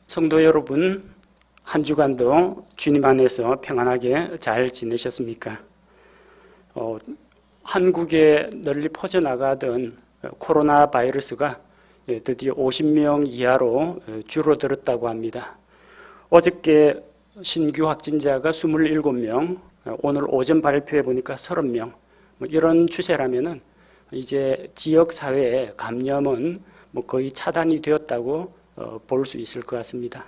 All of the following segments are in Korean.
성도 여러분, 한 주간도 주님 안에서 평안하게 잘 지내셨습니까? 한국에 널리 퍼져나가던 코로나 바이러스가 드디어 50명 이하로 줄어들었다고 합니다. 어저께 신규 확진자가 27명, 오늘 오전 발표해 보니까 30명. 이런 추세라면은 이제 지역 사회의 감염은 거의 차단이 되었다고 볼 수 있을 것 같습니다.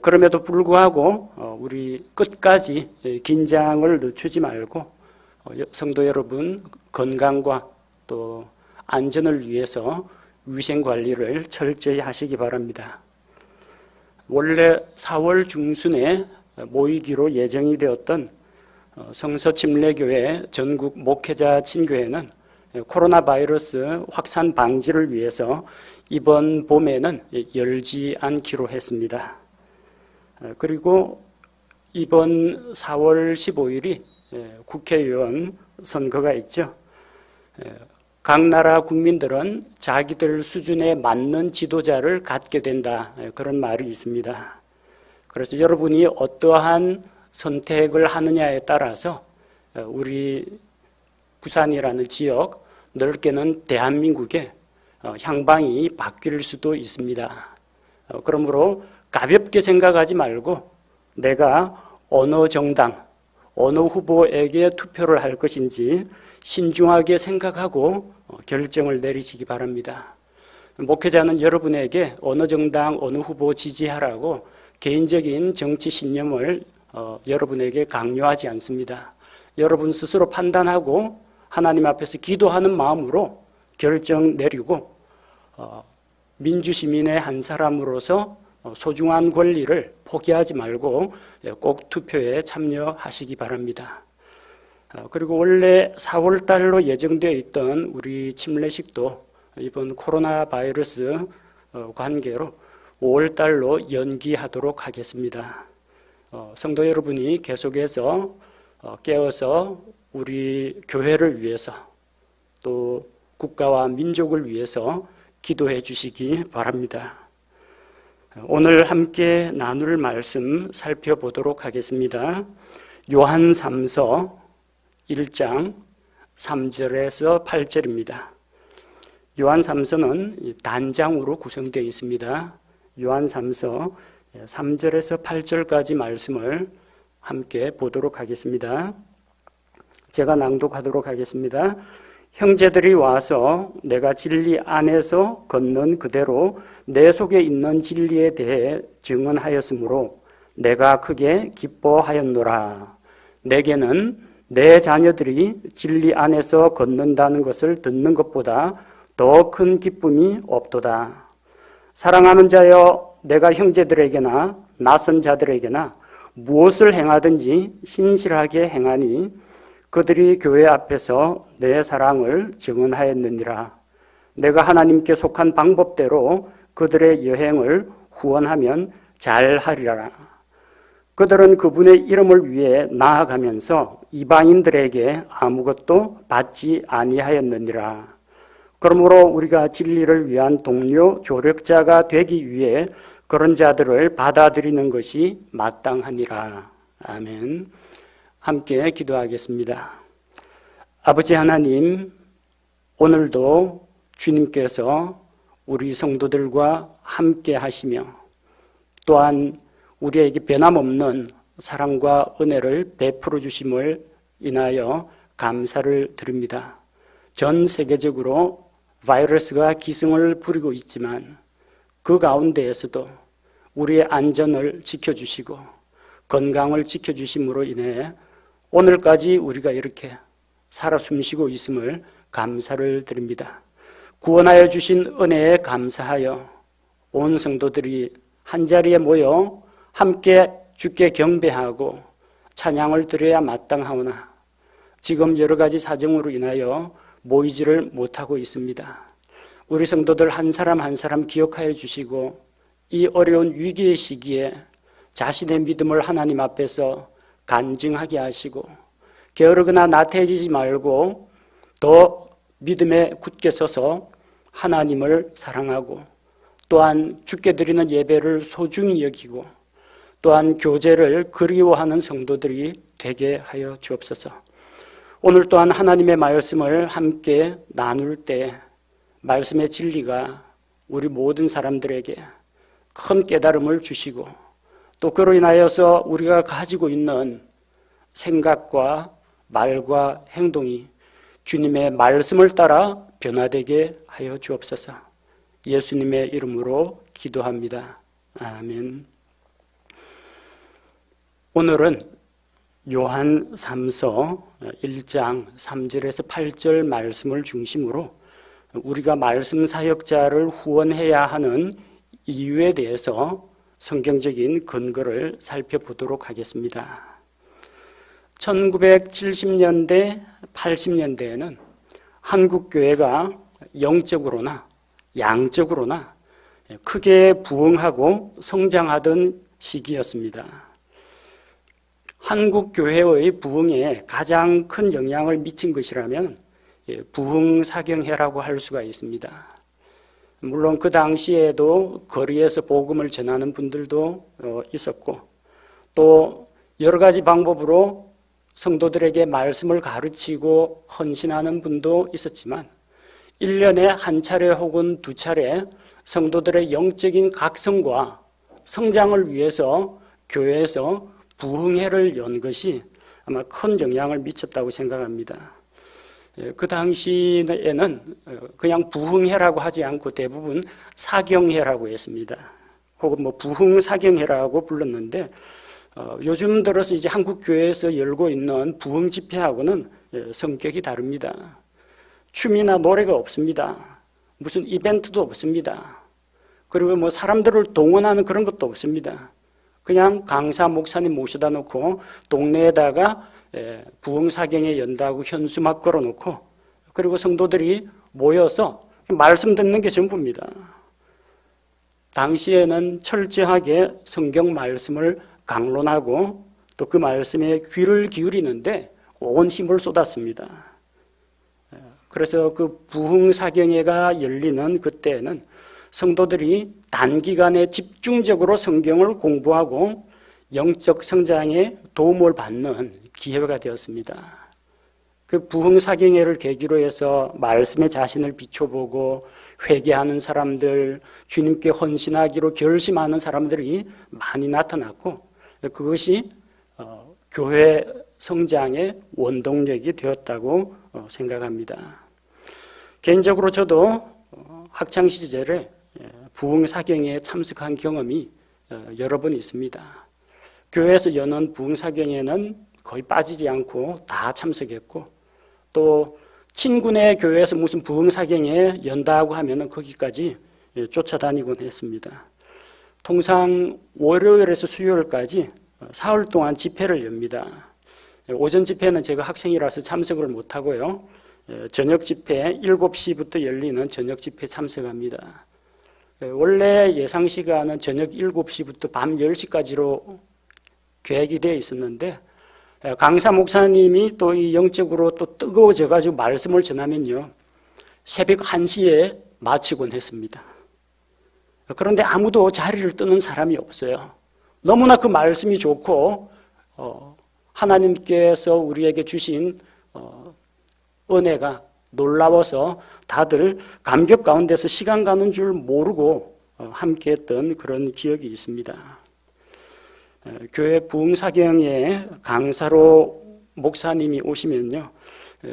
그럼에도 불구하고 우리 끝까지 긴장을 늦추지 말고 성도 여러분 건강과 또 안전을 위해서 위생 관리를 철저히 하시기 바랍니다. 원래 4월 중순에 모이기로 예정이 되었던 성서침례교회 전국 목회자 친교회는 코로나 바이러스 확산 방지를 위해서 이번 봄에는 열지 않기로 했습니다. 그리고 이번 4월 15일이 국회의원 선거가 있죠. 각 나라 국민들은 자기들 수준에 맞는 지도자를 갖게 된다, 그런 말이 있습니다. 그래서 여러분이 어떠한 선택을 하느냐에 따라서 우리 부산이라는 지역, 넓게는 대한민국의 향방이 바뀔 수도 있습니다. 그러므로 가볍게 생각하지 말고 내가 어느 정당, 어느 후보에게 투표를 할 것인지 신중하게 생각하고 결정을 내리시기 바랍니다. 목회자는 여러분에게 어느 정당, 어느 후보 지지하라고 개인적인 정치 신념을 여러분에게 강요하지 않습니다. 여러분 스스로 판단하고 하나님 앞에서 기도하는 마음으로 결정 내리고 민주시민의 한 사람으로서 소중한 권리를 포기하지 말고 꼭 투표에 참여하시기 바랍니다. 그리고 원래 4월 달로 예정되어 있던 우리 침례식도 이번 코로나 바이러스 관계로 5월 달로 연기하도록 하겠습니다. 성도 여러분이 계속해서 깨어서 우리 교회를 위해서 또 국가와 민족을 위해서 기도해 주시기 바랍니다. 오늘 함께 나눌 말씀 살펴보도록 하겠습니다. 요한 3서 1장 3절에서 8절입니다. 요한 3서는 단장으로 구성되어 있습니다. 요한 3서 3절에서 8절까지 말씀을 함께 보도록 하겠습니다. 제가 낭독하도록 하겠습니다. 형제들이 와서 내가 진리 안에서 걷는 그대로 내 속에 있는 진리에 대해 증언하였으므로 내가 크게 기뻐하였노라. 내게는 내 자녀들이 진리 안에서 걷는다는 것을 듣는 것보다 더 큰 기쁨이 없도다. 사랑하는 자여, 내가 형제들에게나 낯선 자들에게나 무엇을 행하든지 신실하게 행하니 그들이 교회 앞에서 내 사랑을 증언하였느니라. 내가 하나님께 속한 방법대로 그들의 여행을 후원하면 잘하리라. 그들은 그분의 이름을 위해 나아가면서 이방인들에게 아무것도 받지 아니하였느니라. 그러므로 우리가 진리를 위한 동료 조력자가 되기 위해 그런 자들을 받아들이는 것이 마땅하니라. 아멘. 함께 기도하겠습니다. 아버지 하나님, 오늘도 주님께서 우리 성도들과 함께 하시며 또한 우리에게 변함없는 사랑과 은혜를 베풀어 주심을 인하여 감사를 드립니다. 전 세계적으로 바이러스가 기승을 부리고 있지만 그 가운데에서도 우리의 안전을 지켜주시고 건강을 지켜주심으로 인해 오늘까지 우리가 이렇게 살아 숨쉬고 있음을 감사를 드립니다. 구원하여 주신 은혜에 감사하여 온 성도들이 한자리에 모여 함께 주께 경배하고 찬양을 드려야 마땅하오나 지금 여러 가지 사정으로 인하여 모이지를 못하고 있습니다. 우리 성도들 한 사람 한 사람 기억하여 주시고 이 어려운 위기의 시기에 자신의 믿음을 하나님 앞에서 간증하게 하시고 게으르거나 나태해지지 말고 더 믿음에 굳게 서서 하나님을 사랑하고 또한 주께 드리는 예배를 소중히 여기고 또한 교제를 그리워하는 성도들이 되게 하여 주옵소서. 오늘 또한 하나님의 말씀을 함께 나눌 때 말씀의 진리가 우리 모든 사람들에게 큰 깨달음을 주시고 또 그로 인하여서 우리가 가지고 있는 생각과 말과 행동이 주님의 말씀을 따라 변화되게 하여 주옵소서. 예수님의 이름으로 기도합니다. 아멘. 오늘은 요한 3서 1장 3절에서 8절 말씀을 중심으로 우리가 말씀 사역자를 후원해야 하는 이유에 대해서 성경적인 근거를 살펴보도록 하겠습니다. 1970년대, 80년대에는 한국 교회가 영적으로나 양적으로나 크게 부흥하고 성장하던 시기였습니다. 한국 교회의 부흥에 가장 큰 영향을 미친 것이라면 부흥사경회라고 할 수가 있습니다. 물론 그 당시에도 거리에서 복음을 전하는 분들도 있었고 또 여러 가지 방법으로 성도들에게 말씀을 가르치고 헌신하는 분도 있었지만 1년에 한 차례 혹은 두 차례 성도들의 영적인 각성과 성장을 위해서 교회에서 부흥회를 연 것이 아마 큰 영향을 미쳤다고 생각합니다. 그 당시에는 그냥 부흥회라고 하지 않고 대부분 사경회라고 했습니다. 혹은 부흥사경회라고 불렀는데 요즘 들어서 이제 한국 교회에서 열고 있는 부흥 집회하고는 성격이 다릅니다. 춤이나 노래가 없습니다. 무슨 이벤트도 없습니다. 그리고 사람들을 동원하는 그런 것도 없습니다. 그냥 강사 목사님 모셔다 놓고 동네에다가 부흥사경회 연다고 현수막 걸어놓고 그리고 성도들이 모여서 말씀 듣는 게 전부입니다. 당시에는 철저하게 성경 말씀을 강론하고 또 그 말씀에 귀를 기울이는데 온 힘을 쏟았습니다. 그래서 그 부흥사경회가 열리는 그때는 성도들이 단기간에 집중적으로 성경을 공부하고 영적 성장에 도움을 받는 기회가 되었습니다. 그 부흥사경회를 계기로 해서 말씀에 자신을 비춰보고 회개하는 사람들, 주님께 헌신하기로 결심하는 사람들이 많이 나타났고 그것이 교회 성장의 원동력이 되었다고 생각합니다. 개인적으로 저도 학창시절에 부흥사경회에 참석한 경험이 여러 번 있습니다. 교회에서 여는 부흥사경회는 거의 빠지지 않고 다 참석했고 또 친구네 교회에서 무슨 부흥사경회 연다고 하면 거기까지 쫓아다니곤 했습니다. 통상 월요일에서 수요일까지 사흘 동안 집회를 엽니다. 오전 집회는 제가 학생이라서 참석을 못하고요. 저녁 집회 7시부터 열리는 저녁 집회 참석합니다. 원래 예상 시간은 저녁 7시부터 밤 10시까지로 계획이 되어 있었는데 강사 목사님이 또 이 영적으로 또 뜨거워져 가지고 말씀을 전하면요. 새벽 1시에 마치곤 했습니다. 그런데 아무도 자리를 뜨는 사람이 없어요. 너무나 그 말씀이 좋고 하나님께서 우리에게 주신 은혜가 놀라워서 다들 감격 가운데서 시간 가는 줄 모르고 함께했던 그런 기억이 있습니다. 교회 부흥사경에 강사로 목사님이 오시면요,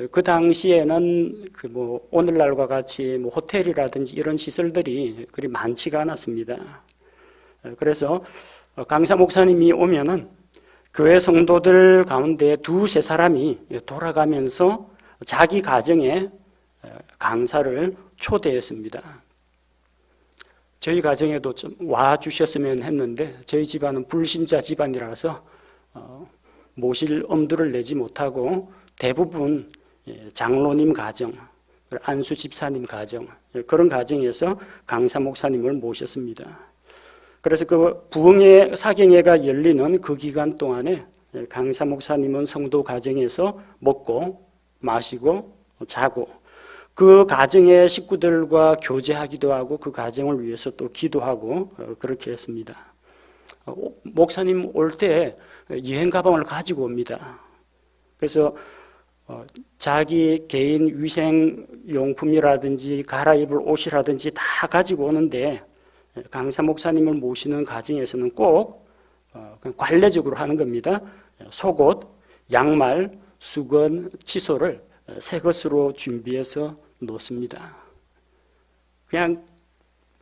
그 당시에는 오늘날과 같이 호텔이라든지 이런 시설들이 그리 많지가 않았습니다. 그래서 강사 목사님이 오면은 교회 성도들 가운데 두세 사람이 돌아가면서 자기 가정에 강사를 초대했습니다. 저희 가정에도 좀 와주셨으면 했는데 저희 집안은 불신자 집안이라서 모실 엄두를 내지 못하고 대부분 장로님 가정, 안수 집사님 가정, 그런 가정에서 강사 목사님을 모셨습니다. 그래서 그 부흥회 사경회가 열리는 그 기간 동안에 강사 목사님은 성도 가정에서 먹고 마시고 자고 그 가정의 식구들과 교제하기도 하고 그 가정을 위해서 또 기도하고 그렇게 했습니다. 목사님 올 때 여행 가방을 가지고 옵니다. 그래서 자기 개인 위생용품이라든지 갈아입을 옷이라든지 다 가지고 오는데 강사 목사님을 모시는 가정에서는 꼭 관례적으로 하는 겁니다. 속옷, 양말, 수건, 칫솔을 새 것으로 준비해서 놓습니다. 그냥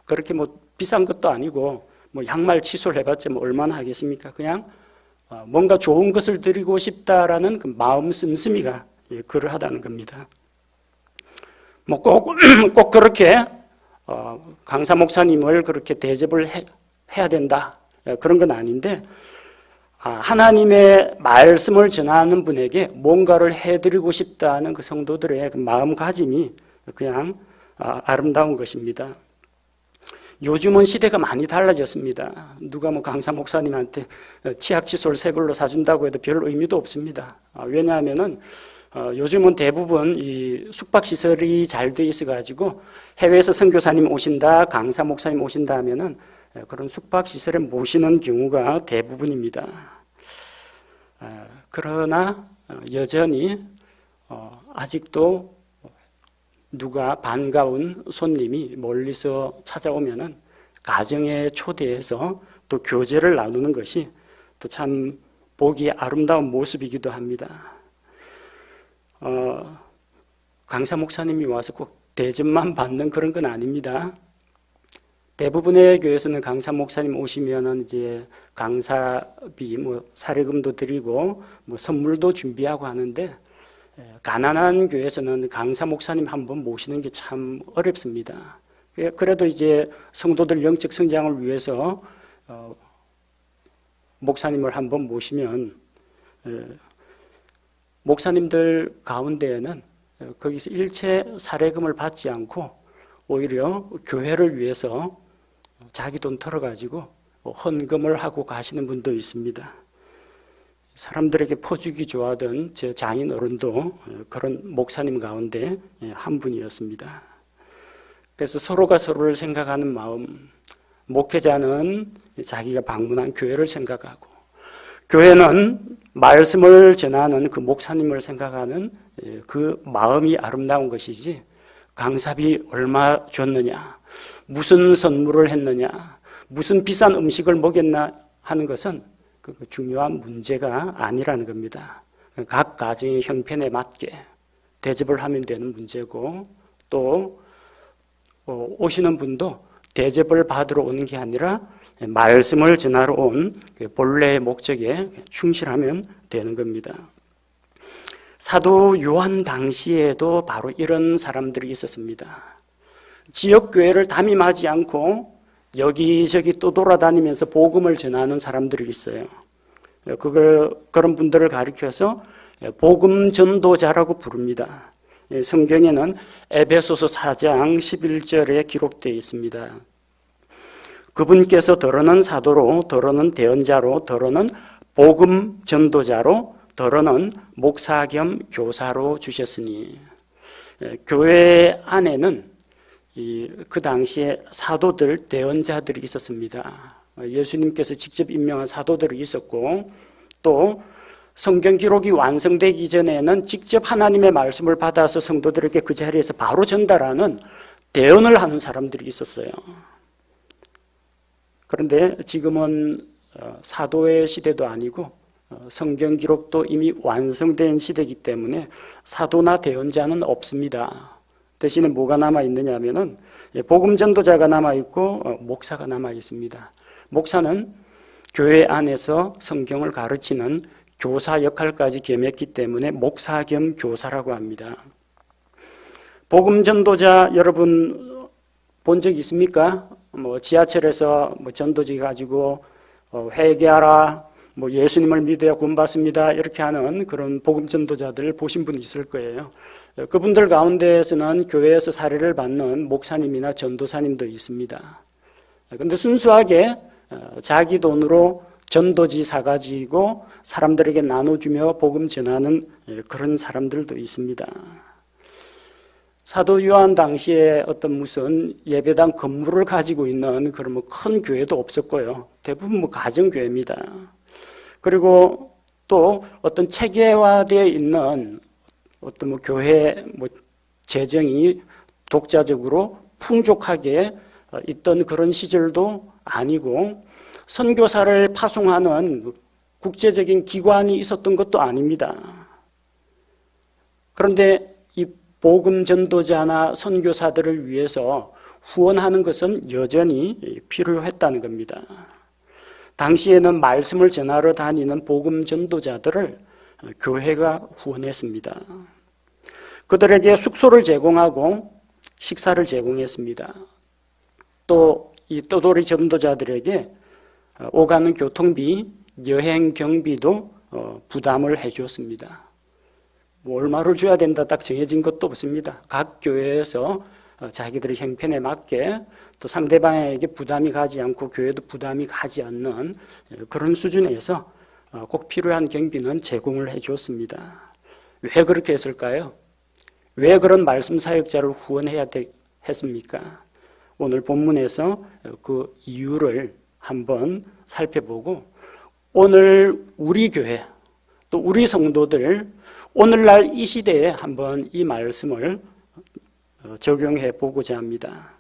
그렇게 뭐 비싼 것도 아니고 뭐 양말, 칫솔 해봤자 뭐 얼마나 하겠습니까? 그냥 뭔가 좋은 것을 드리고 싶다라는 그 마음 씀씀이가 그러하다는 겁니다. 뭐 꼭 그렇게 강사 목사님을 그렇게 대접을 해야 된다 그런 건 아닌데 하나님의 말씀을 전하는 분에게 뭔가를 해드리고 싶다는 그 성도들의 그 마음가짐이 그냥 아름다운 것입니다. 요즘은 시대가 많이 달라졌습니다. 누가 뭐 강사 목사님한테 치약 칫솔 새 걸로 사준다고 해도 별 의미도 없습니다. 왜냐하면은 요즘은 대부분 이 숙박시설이 잘 돼 있어가지고 해외에서 선교사님 오신다, 강사 목사님 오신다 하면은 그런 숙박시설에 모시는 경우가 대부분입니다. 그러나 여전히 아직도 누가 반가운 손님이 멀리서 찾아오면은 가정에 초대해서 또 교제를 나누는 것이 또 참 보기 아름다운 모습이기도 합니다. 강사 목사님이 와서 꼭 대접만 받는 그런 건 아닙니다. 대부분의 교회에서는 강사 목사님 오시면은 이제 강사비 뭐 사례금도 드리고 뭐 선물도 준비하고 하는데 가난한 교회에서는 강사 목사님 한번 모시는 게 참 어렵습니다. 그래도 이제 성도들 영적 성장을 위해서 목사님을 한번 모시면 목사님들 가운데에는 거기서 일체 사례금을 받지 않고 오히려 교회를 위해서 자기 돈 털어가지고 헌금을 하고 가시는 분도 있습니다. 사람들에게 퍼주기 좋아하던 제 장인 어른도 그런 목사님 가운데 한 분이었습니다. 그래서 서로가 서로를 생각하는 마음, 목회자는 자기가 방문한 교회를 생각하고 교회는 말씀을 전하는 그 목사님을 생각하는 그 마음이 아름다운 것이지 강사비 얼마 줬느냐, 무슨 선물을 했느냐, 무슨 비싼 음식을 먹였나 하는 것은 그 중요한 문제가 아니라는 겁니다. 각 가정의 형편에 맞게 대접을 하면 되는 문제고 또 오시는 분도 대접을 받으러 오는 게 아니라 말씀을 전하러 온 본래의 목적에 충실하면 되는 겁니다. 사도 요한 당시에도 바로 이런 사람들이 있었습니다. 지역교회를 담임하지 않고 여기저기 또 돌아다니면서 복음을 전하는 사람들이 있어요. 그런 분들을 가리켜서 복음 전도자라고 부릅니다. 성경에는 에베소서 4장 11절에 기록되어 있습니다. 그분께서 더러는 사도로, 더러는 대언자로, 더러는 복음 전도자로, 더러는 목사 겸 교사로 주셨으니 교회 안에는 그 당시에 사도들, 대언자들이 있었습니다. 예수님께서 직접 임명한 사도들이 있었고 또 성경 기록이 완성되기 전에는 직접 하나님의 말씀을 받아서 성도들에게 그 자리에서 바로 전달하는 대언을 하는 사람들이 있었어요. 그런데 지금은 사도의 시대도 아니고 성경 기록도 이미 완성된 시대이기 때문에 사도나 대언자는 없습니다. 대신에 뭐가 남아있느냐 하면은 복음 전도자가 남아있고 목사가 남아있습니다. 목사는 교회 안에서 성경을 가르치는 교사 역할까지 겸했기 때문에 목사 겸 교사라고 합니다. 복음 전도자 여러분 본 적 있습니까? 뭐 지하철에서 뭐 전도지 가지고 회개하라, 뭐 예수님을 믿어야 구원받습니다 이렇게 하는 그런 복음 전도자들 보신 분 있을 거예요. 그분들 가운데에서는 교회에서 사례를 받는 목사님이나 전도사님도 있습니다. 그런데 순수하게 자기 돈으로 전도지 사가지고 사람들에게 나눠주며 복음 전하는 그런 사람들도 있습니다. 사도 요한 당시에 어떤 무슨 예배당 건물을 가지고 있는 그런 뭐 큰 교회도 없었고요. 대부분 뭐 가정교회입니다. 그리고 또 어떤 체계화되어 있는 어떤 뭐 교회 뭐 재정이 독자적으로 풍족하게 있던 그런 시절도 아니고 선교사를 파송하는 국제적인 기관이 있었던 것도 아닙니다. 그런데 이 복음 전도자나 선교사들을 위해서 후원하는 것은 여전히 필요했다는 겁니다. 당시에는 말씀을 전하러 다니는 복음 전도자들을 교회가 후원했습니다. 그들에게 숙소를 제공하고 식사를 제공했습니다. 또 이 떠돌이 전도자들에게 오가는 교통비, 여행 경비도 부담을 해주었습니다. 뭐 얼마를 줘야 된다 딱 정해진 것도 없습니다. 각 교회에서 자기들의 형편에 맞게 또 상대방에게 부담이 가지 않고 교회도 부담이 가지 않는 그런 수준에서 꼭 필요한 경비는 제공을 해주었습니다. 왜 그렇게 했을까요? 왜 그런 말씀 사역자를 후원해야 했습니까? 오늘 본문에서 그 이유를 한번 살펴보고 오늘 우리 교회 또 우리 성도들 오늘날 이 시대에 한번 이 말씀을 적용해 보고자 합니다.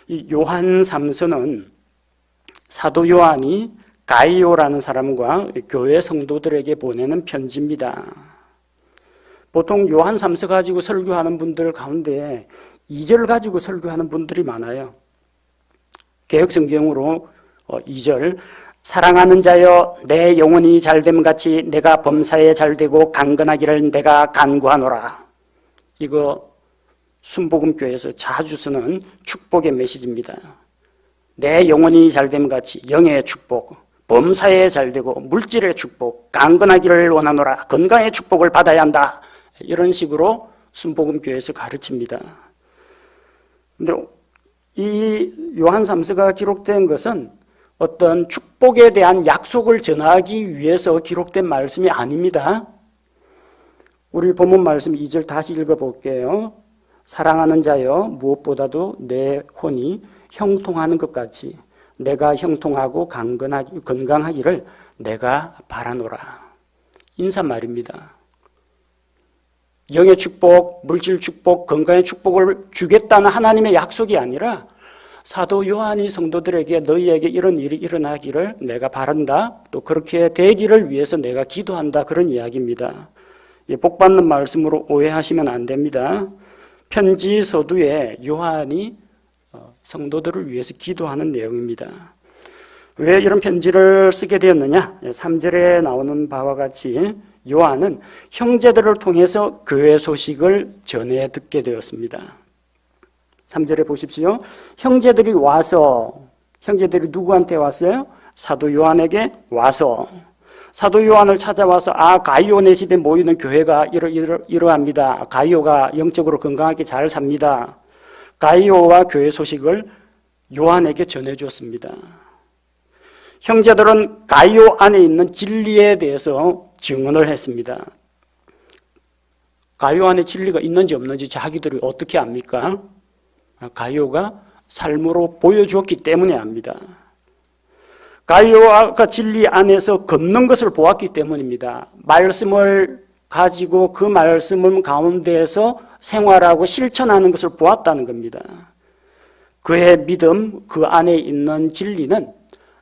이 요한 3서는 사도 요한이 가이오라는 사람과 교회 성도들에게 보내는 편지입니다. 보통 요한 3서 가지고 설교하는 분들 가운데 2절 가지고 설교하는 분들이 많아요. 개역성경으로 2절 사랑하는 자여 내 영혼이 잘됨 같이 내가 범사에 잘되고 강건하기를 내가 간구하노라. 이거 순복음교회에서 자주 쓰는 축복의 메시지입니다. 내 영혼이 잘됨 같이 영의 축복, 범사에 잘되고 물질의 축복, 강건하기를 원하노라. 건강의 축복을 받아야 한다. 이런 식으로 순복음교회에서 가르칩니다. 그런데 이 요한 3서가 기록된 것은 어떤 축복에 대한 약속을 전하기 위해서 기록된 말씀이 아닙니다. 우리 본문 말씀 2절 다시 읽어볼게요. 사랑하는 자여 무엇보다도 내 혼이 형통하는 것 같이 내가 형통하고 건강하기를 내가 바라노라. 인사말입니다. 영의 축복, 물질 축복, 건강의 축복을 주겠다는 하나님의 약속이 아니라 사도 요한이 성도들에게 너희에게 이런 일이 일어나기를 내가 바란다. 또 그렇게 되기를 위해서 내가 기도한다. 그런 이야기입니다. 복 받는 말씀으로 오해하시면 안 됩니다. 편지 서두에 요한이 성도들을 위해서 기도하는 내용입니다. 왜 이런 편지를 쓰게 되었느냐? 3절에 나오는 바와 같이 요한은 형제들을 통해서 교회 소식을 전해 듣게 되었습니다. 3절에 보십시오. 형제들이 누구한테 왔어요? 사도 요한에게 와서 사도 요한을 찾아와서 가이오네 집에 모이는 교회가 이러합니다. 가이오가 영적으로 건강하게 잘 삽니다. 가이오와 교회 소식을 요한에게 전해주었습니다. 형제들은 가이오 안에 있는 진리에 대해서 증언을 했습니다. 가이오 안에 진리가 있는지 없는지 자기들이 어떻게 압니까? 가이오가 삶으로 보여주었기 때문에 압니다. 가이오가 진리 안에서 걷는 것을 보았기 때문입니다. 말씀을 가지고 그 말씀 가운데에서 생활하고 실천하는 것을 보았다는 겁니다. 그의 믿음, 그 안에 있는 진리는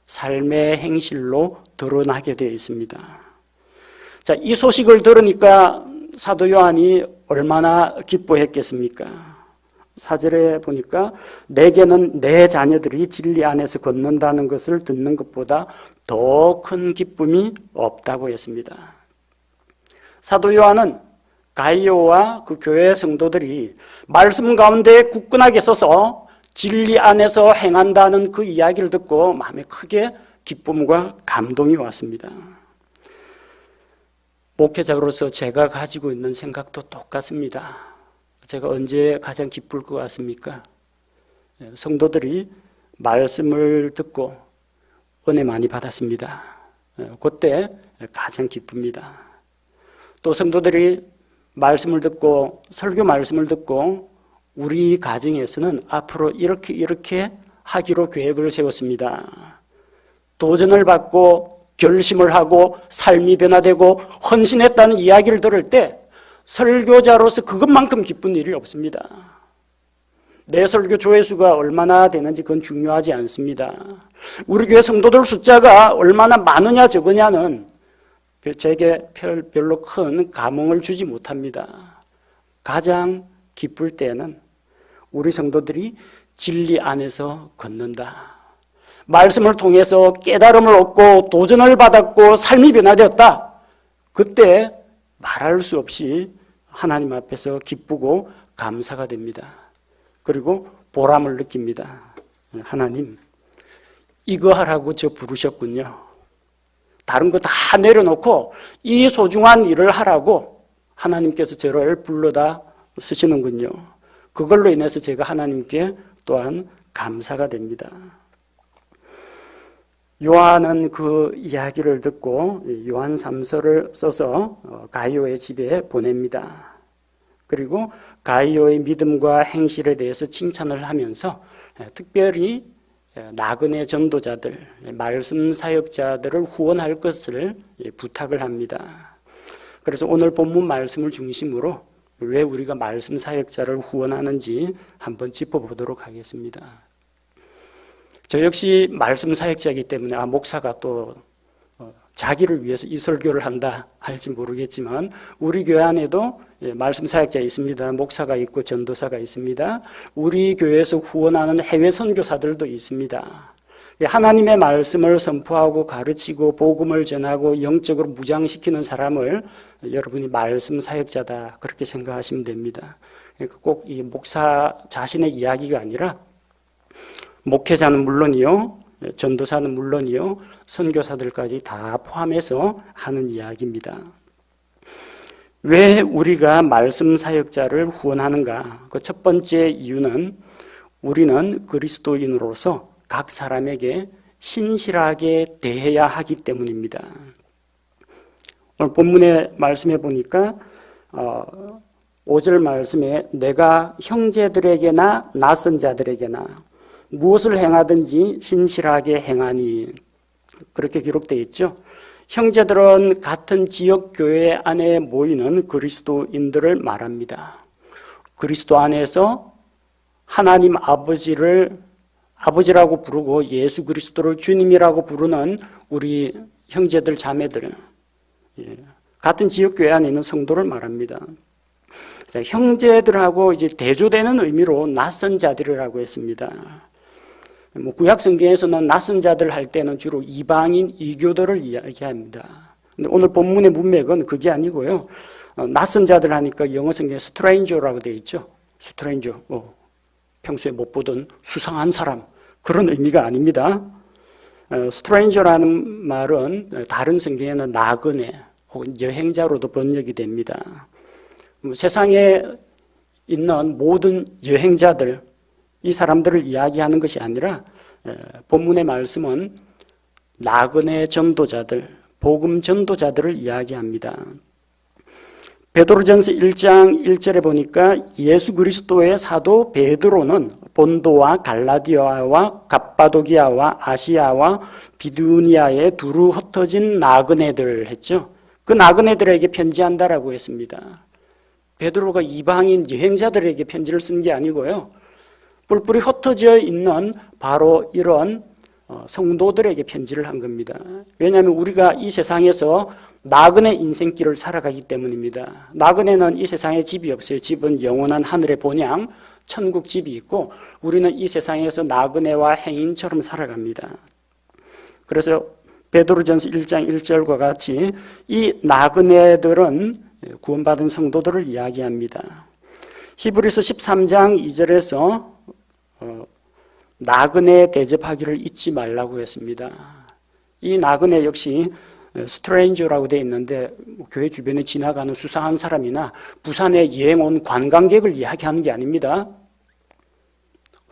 삶의 행실로 드러나게 되어 있습니다. 자, 이 소식을 들으니까 사도 요한이 얼마나 기뻐했겠습니까? 4절에 보니까 내게는 내 자녀들이 진리 안에서 걷는다는 것을 듣는 것보다 더 큰 기쁨이 없다고 했습니다. 사도 요한은 가이오와 그 교회 성도들이 말씀 가운데 굳건하게 서서 진리 안에서 행한다는 그 이야기를 듣고 마음에 크게 기쁨과 감동이 왔습니다. 목회자로서 제가 가지고 있는 생각도 똑같습니다. 제가 언제 가장 기쁠 것 같습니까? 성도들이 말씀을 듣고 은혜 많이 받았습니다. 그때 가장 기쁩니다. 또 성도들이 말씀을 듣고 설교 말씀을 듣고 우리 가정에서는 앞으로 이렇게 하기로 계획을 세웠습니다. 도전을 받고 결심을 하고 삶이 변화되고 헌신했다는 이야기를 들을 때 설교자로서 그것만큼 기쁜 일이 없습니다. 내 설교 조회수가 얼마나 되는지 그건 중요하지 않습니다. 우리 교회 성도들 숫자가 얼마나 많으냐 적으냐는 제게 별로 큰 감흥을 주지 못합니다. 가장 기쁠 때는 우리 성도들이 진리 안에서 걷는다. 말씀을 통해서 깨달음을 얻고 도전을 받았고 삶이 변화되었다. 그때 말할 수 없이 하나님 앞에서 기쁘고 감사가 됩니다. 그리고 보람을 느낍니다. 하나님, 이거 하라고 저 부르셨군요. 다른 거 다 내려놓고 이 소중한 일을 하라고 하나님께서 저를 불러다 쓰시는군요. 그걸로 인해서 제가 하나님께 또한 감사가 됩니다. 요한은 그 이야기를 듣고 요한 3서를 써서 가이오의 집에 보냅니다. 그리고 가이오의 믿음과 행실에 대해서 칭찬을 하면서 특별히 나그네 전도자들, 말씀 사역자들을 후원할 것을 부탁을 합니다. 그래서 오늘 본문 말씀을 중심으로 왜 우리가 말씀 사역자를 후원하는지 한번 짚어보도록 하겠습니다. 저 역시 말씀 사역자이기 때문에 목사가 또 자기를 위해서 이 설교를 한다 할지 모르겠지만 우리 교회 안에도 말씀 사역자 있습니다. 목사가 있고 전도사가 있습니다. 우리 교회에서 후원하는 해외 선교사들도 있습니다. 하나님의 말씀을 선포하고 가르치고 복음을 전하고 영적으로 무장시키는 사람을 여러분이 말씀 사역자다 그렇게 생각하시면 됩니다. 꼭 이 목사 자신의 이야기가 아니라 목회자는 물론이요, 전도사는 물론이요, 선교사들까지 다 포함해서 하는 이야기입니다. 왜 우리가 말씀 사역자를 후원하는가? 그 첫 번째 이유는 우리는 그리스도인으로서 각 사람에게 신실하게 대해야 하기 때문입니다. 오늘 본문의 말씀해 보니까 5절 말씀에 내가 형제들에게나 낯선 자들에게나 무엇을 행하든지 신실하게 행하니 그렇게 기록되어 있죠. 형제들은 같은 지역 교회 안에 모이는 그리스도인들을 말합니다. 그리스도 안에서 하나님 아버지라고 부르고 예수 그리스도를 주님이라고 부르는 우리 형제들 자매들, 같은 지역 교회 안에 있는 성도를 말합니다. 형제들하고 이제 대조되는 의미로 낯선 자들이라고 했습니다. 구약 성경에서는 낯선 자들 할 때는 주로 이방인 이교도를 이야기합니다. 근데 오늘 본문의 문맥은 그게 아니고요. 낯선 자들 하니까 영어 성경에 스트레인저라고 되어 있죠. 스트레인저, 평소에 못 보던 수상한 사람 그런 의미가 아닙니다. 스트레인저라는 말은 다른 성경에는 나그네 혹은 여행자로도 번역이 됩니다. 세상에 있는 모든 여행자들, 이 사람들을 이야기하는 것이 아니라 본문의 말씀은 나그네 전도자들, 복음 전도자들을 이야기합니다. 베드로전서 1장 1절에 보니까 예수 그리스도의 사도 베드로는 본도와 갈라디아와 갑바도기아와 아시아와 비두니아에 두루 흩어진 나그네들 했죠. 그 나그네들에게 편지한다라고 했습니다. 베드로가 이방인 여행자들에게 편지를 쓴 게 아니고요. 뿔뿔이 흩어져 있는 바로 이런 성도들에게 편지를 한 겁니다. 왜냐하면 우리가 이 세상에서 나그네 인생길을 살아가기 때문입니다. 나그네는 이 세상에 집이 없어요. 집은 영원한 하늘의 본향, 천국 집이 있고 우리는 이 세상에서 나그네와 행인처럼 살아갑니다. 그래서 베드로전서 1장 1절과 같이 이 나그네들은 구원받은 성도들을 이야기합니다. 히브리서 13장 2절에서 나그네 대접하기를 잊지 말라고 했습니다. 이 나그네 역시 스트레인저라고 되어 있는데 교회 주변에 지나가는 수상한 사람이나 부산에 여행 온 관광객을 이야기하는 게 아닙니다.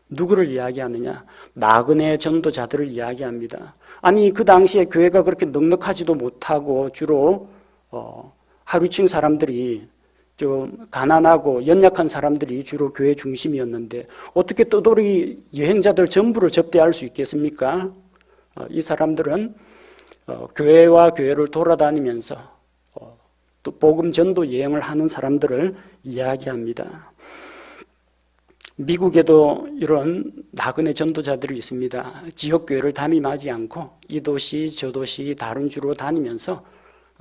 누구를 이야기하느냐? 나그네 전도자들을 이야기합니다. 아니 그 당시에 교회가 그렇게 넉넉하지도 못하고 주로 하루층 사람들이 좀 가난하고 연약한 사람들이 주로 교회 중심이었는데 어떻게 떠돌이 여행자들 전부를 접대할 수 있겠습니까? 이 사람들은 교회와 교회를 돌아다니면서 또 복음 전도 여행을 하는 사람들을 이야기합니다. 미국에도 이런 나그네 전도자들이 있습니다. 지역교회를 담임하지 않고 이 도시 저 도시 다른 주로 다니면서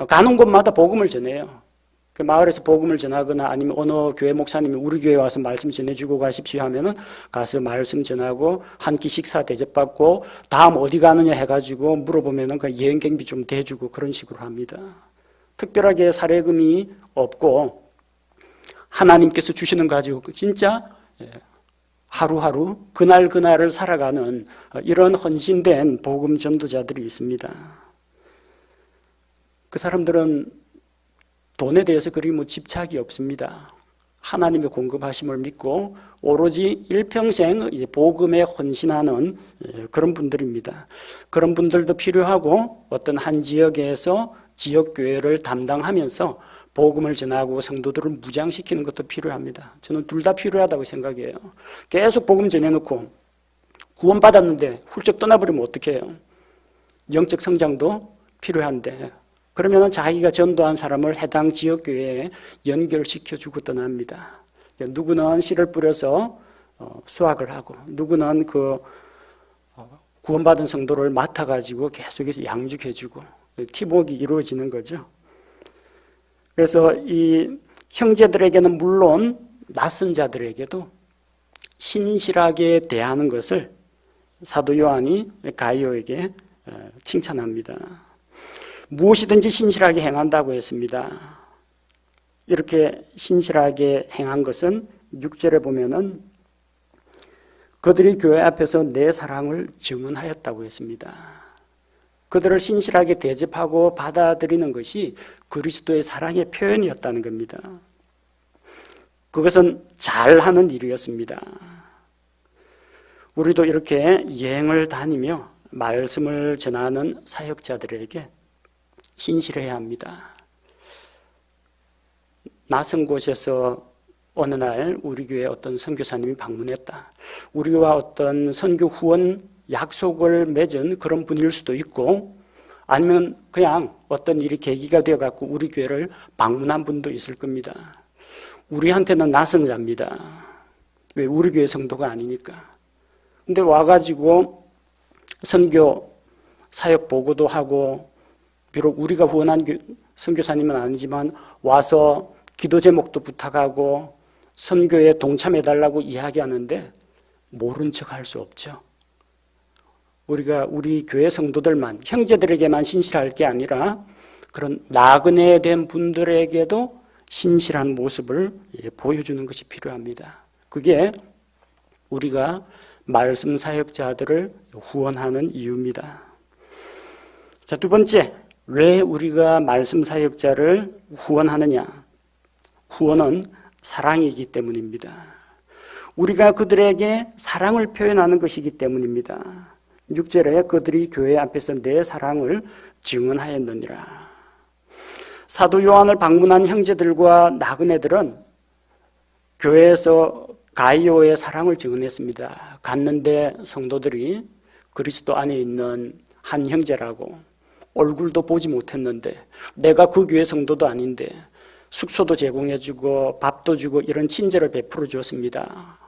가는 곳마다 복음을 전해요. 그 마을에서 복음을 전하거나 아니면 어느 교회 목사님이 우리 교회 와서 말씀 전해주고 가십시오 하면은 가서 말씀 전하고 한 끼 식사 대접받고 다음 어디 가느냐 해가지고 물어보면은 그 여행 경비 좀 대주고 그런 식으로 합니다. 특별하게 사례금이 없고 하나님께서 주시는 가지고 진짜 하루하루 그날그날을 살아가는 이런 헌신된 복음 전도자들이 있습니다. 그 사람들은 돈에 대해서 그리 집착이 없습니다. 하나님의 공급하심을 믿고 오로지 일평생 복음에 헌신하는 그런 분들입니다. 그런 분들도 필요하고 어떤 한 지역에서 지역교회를 담당하면서 복음을 전하고 성도들을 무장시키는 것도 필요합니다. 저는 둘 다 필요하다고 생각해요. 계속 복음 전해놓고 구원받았는데 훌쩍 떠나버리면 어떡해요? 영적 성장도 필요한데 그러면 자기가 전도한 사람을 해당 지역교회에 연결시켜주고 떠납니다. 누구는 씨를 뿌려서 수확을 하고 누구는 그 구원받은 성도를 맡아가지고 계속해서 양육해주고 팀워크가 이루어지는 거죠. 그래서 이 형제들에게는 물론 낯선 자들에게도 신실하게 대하는 것을 사도 요한이 가이오에게 칭찬합니다. 무엇이든지 신실하게 행한다고 했습니다. 이렇게 신실하게 행한 것은 6절에 보면은 그들이 교회 앞에서 내 사랑을 증언하였다고 했습니다. 그들을 신실하게 대접하고 받아들이는 것이 그리스도의 사랑의 표현이었다는 겁니다. 그것은 잘하는 일이었습니다. 우리도 이렇게 여행을 다니며 말씀을 전하는 사역자들에게 신실해야 합니다. 낯선 곳에서 어느 날 우리 교회에 어떤 선교사님이 방문했다. 우리와 어떤 선교 후원 약속을 맺은 그런 분일 수도 있고 아니면 그냥 어떤 일이 계기가 되어갖고 우리 교회를 방문한 분도 있을 겁니다. 우리한테는 낯선 자입니다. 왜? 우리 교회 성도가 아니니까. 근데 와가지고 선교 사역 보고도 하고 비록 우리가 후원한 선교사님은 아니지만 와서 기도 제목도 부탁하고 선교에 동참해달라고 이야기하는데 모른 척 할 수 없죠. 우리가 우리 교회 성도들만 형제들에게만 신실할 게 아니라 그런 나그네 된 분들에게도 신실한 모습을 보여주는 것이 필요합니다. 그게 우리가 말씀 사역자들을 후원하는 이유입니다. 자, 두 번째, 왜 우리가 말씀 사역자를 후원하느냐? 후원은 사랑이기 때문입니다. 우리가 그들에게 사랑을 표현하는 것이기 때문입니다. 6절에 그들이 교회 앞에서 내 사랑을 증언하였느니라. 사도 요한을 방문한 형제들과 나그네들은 교회에서 가이오의 사랑을 증언했습니다. 갔는데 성도들이 그리스도 안에 있는 한 형제라고 얼굴도 보지 못했는데 내가 그 교회 성도도 아닌데 숙소도 제공해주고 밥도 주고 이런 친절을 베풀어 주었습니다.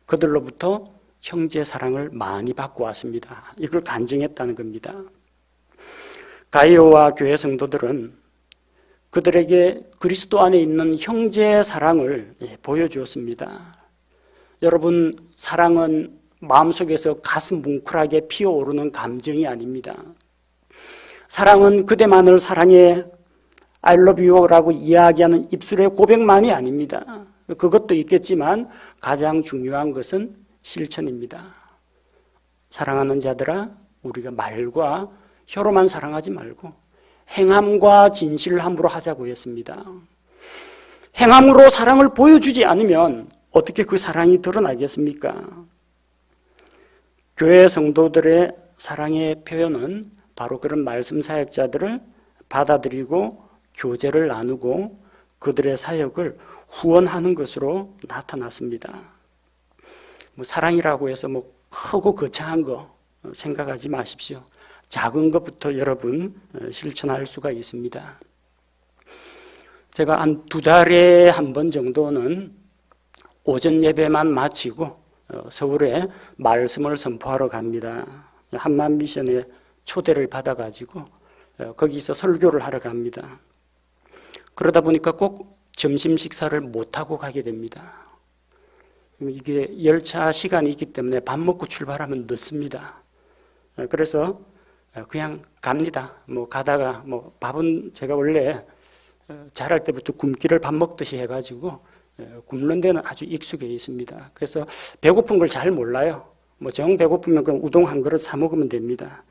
그들로부터 형제 사랑을 많이 받고 왔습니다. 이걸 간증했다는 겁니다. 가이오와 교회 성도들은 그들에게 그리스도 안에 있는 형제 사랑을 보여주었습니다. 여러분, 사랑은 마음속에서 가슴 뭉클하게 피어오르는 감정이 아닙니다. 사랑은 그대만을 사랑해 I love you라고 이야기하는 입술의 고백만이 아닙니다. 그것도 있겠지만 가장 중요한 것은 실천입니다. 사랑하는 자들아, 우리가 말과 혀로만 사랑하지 말고 행함과 진실함으로 하자고 했습니다. 행함으로 사랑을 보여주지 않으면 어떻게 그 사랑이 드러나겠습니까? 교회 성도들의 사랑의 표현은 바로 그런 말씀 사역자들을 받아들이고 교제를 나누고 그들의 사역을 후원하는 것으로 나타났습니다. 사랑이라고 해서 크고 거창한 거 생각하지 마십시오. 작은 것부터 여러분 실천할 수가 있습니다. 제가 한 2달에 한 번 정도는 오전 예배만 마치고 서울에 말씀을 선포하러 갑니다. 한만미션에 초대를 받아가지고 거기서 설교를 하러 갑니다. 그러다 보니까 꼭 점심 식사를 못하고 가게 됩니다. 이게 열차 시간이 있기 때문에 밥 먹고 출발하면 늦습니다. 그래서 그냥 갑니다. 가다가 밥은 제가 원래 자랄 때부터 굶기를 밥 먹듯이 해가지고 굶는 데는 아주 익숙해 있습니다. 그래서 배고픈 걸 잘 몰라요. 정 배고프면 그냥 우동 한 그릇 사 먹으면 됩니다.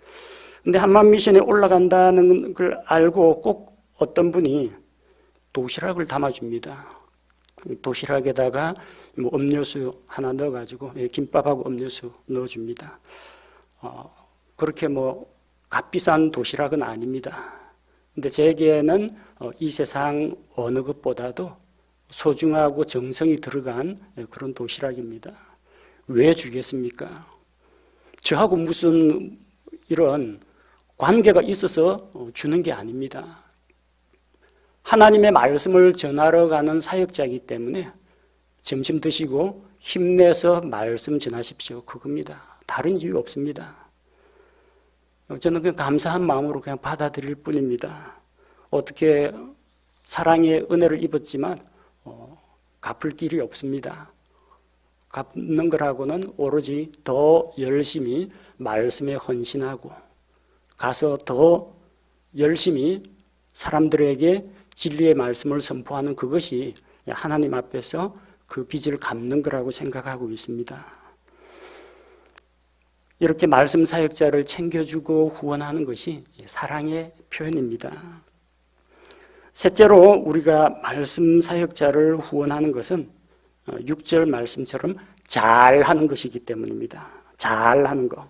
근데 한만미션에 올라간다는 걸 알고 꼭 어떤 분이 도시락을 담아줍니다. 도시락에다가 음료수 하나 넣어가지고 김밥하고 음료수 넣어줍니다. 그렇게 값비싼 도시락은 아닙니다. 근데 제게는 이 세상 어느 것보다도 소중하고 정성이 들어간 그런 도시락입니다. 왜 주겠습니까? 저하고 무슨 이런 관계가 있어서 주는 게 아닙니다. 하나님의 말씀을 전하러 가는 사역자이기 때문에 점심 드시고 힘내서 말씀 전하십시오. 그겁니다. 다른 이유 없습니다. 저는 그냥 감사한 마음으로 그냥 받아들일 뿐입니다. 어떻게 사랑의 은혜를 입었지만 갚을 길이 없습니다. 갚는 거라고는 오로지 더 열심히 말씀에 헌신하고 가서 더 열심히 사람들에게 진리의 말씀을 선포하는 그것이 하나님 앞에서 그 빚을 갚는 거라고 생각하고 있습니다. 이렇게 말씀 사역자를 챙겨주고 후원하는 것이 사랑의 표현입니다. 셋째로 우리가 말씀 사역자를 후원하는 것은 6절 말씀처럼 잘하는 것이기 때문입니다. 잘하는 것.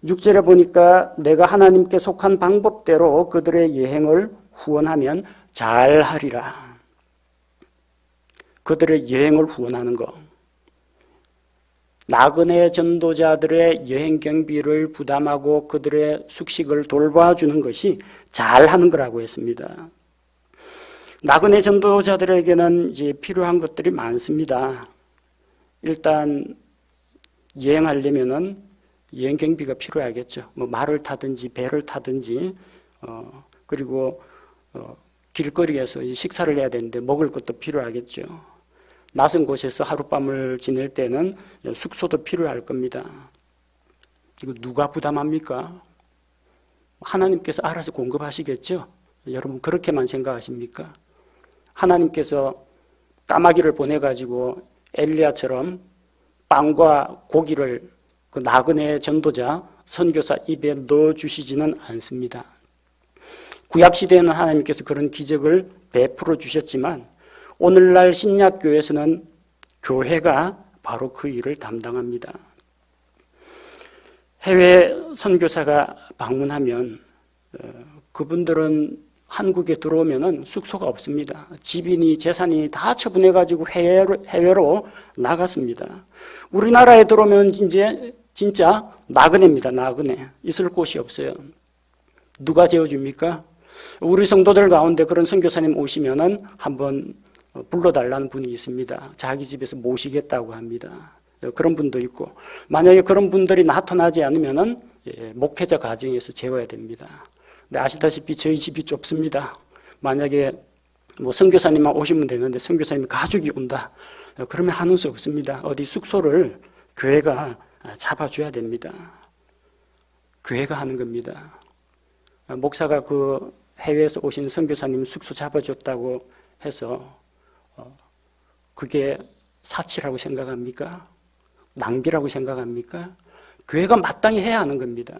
6절에 보니까 내가 하나님께 속한 방법대로 그들의 여행을 후원하면 잘하리라. 그들의 여행을 후원하는 것. 나그네 전도자들의 여행 경비를 부담하고 그들의 숙식을 돌봐주는 것이 잘하는 거라고 했습니다. 나그네 전도자들에게는 이제 필요한 것들이 많습니다. 일단 여행하려면은 여행 경비가 필요하겠죠. 말을 타든지 배를 타든지 그리고 길거리에서 식사를 해야 되는데 먹을 것도 필요하겠죠. 낯선 곳에서 하룻밤을 지낼 때는 숙소도 필요할 겁니다. 이거 누가 부담합니까? 하나님께서 알아서 공급하시겠죠? 여러분 그렇게만 생각하십니까? 하나님께서 까마귀를 보내가지고 엘리야처럼 빵과 고기를 그 나그네 전도자 선교사 입에 넣어주시지는 않습니다. 구약시대에는 하나님께서 그런 기적을 베풀어 주셨지만 오늘날 신약교회에서는 교회가 바로 그 일을 담당합니다. 해외 선교사가 방문하면 그분들은 한국에 들어오면 숙소가 없습니다. 집이니 재산이 다 처분해가지고 해외로 나갔습니다. 우리나라에 들어오면 이제 진짜 나그네입니다. 나그네. 있을 곳이 없어요. 누가 재워줍니까? 우리 성도들 가운데 그런 선교사님 오시면은 한번 불러달라는 분이 있습니다. 자기 집에서 모시겠다고 합니다. 그런 분도 있고, 만약에 그런 분들이 나타나지 않으면은 목회자 가정에서 재워야 됩니다. 근데 아시다시피 저희 집이 좁습니다. 만약에 선교사님만 오시면 되는데 선교사님 가족이 온다. 그러면 하는 수 없습니다. 어디 숙소를 교회가 잡아줘야 됩니다. 교회가 하는 겁니다. 목사가 그 해외에서 오신 선교사님 숙소 잡아줬다고 해서 그게 사치라고 생각합니까? 낭비라고 생각합니까? 교회가 마땅히 해야 하는 겁니다.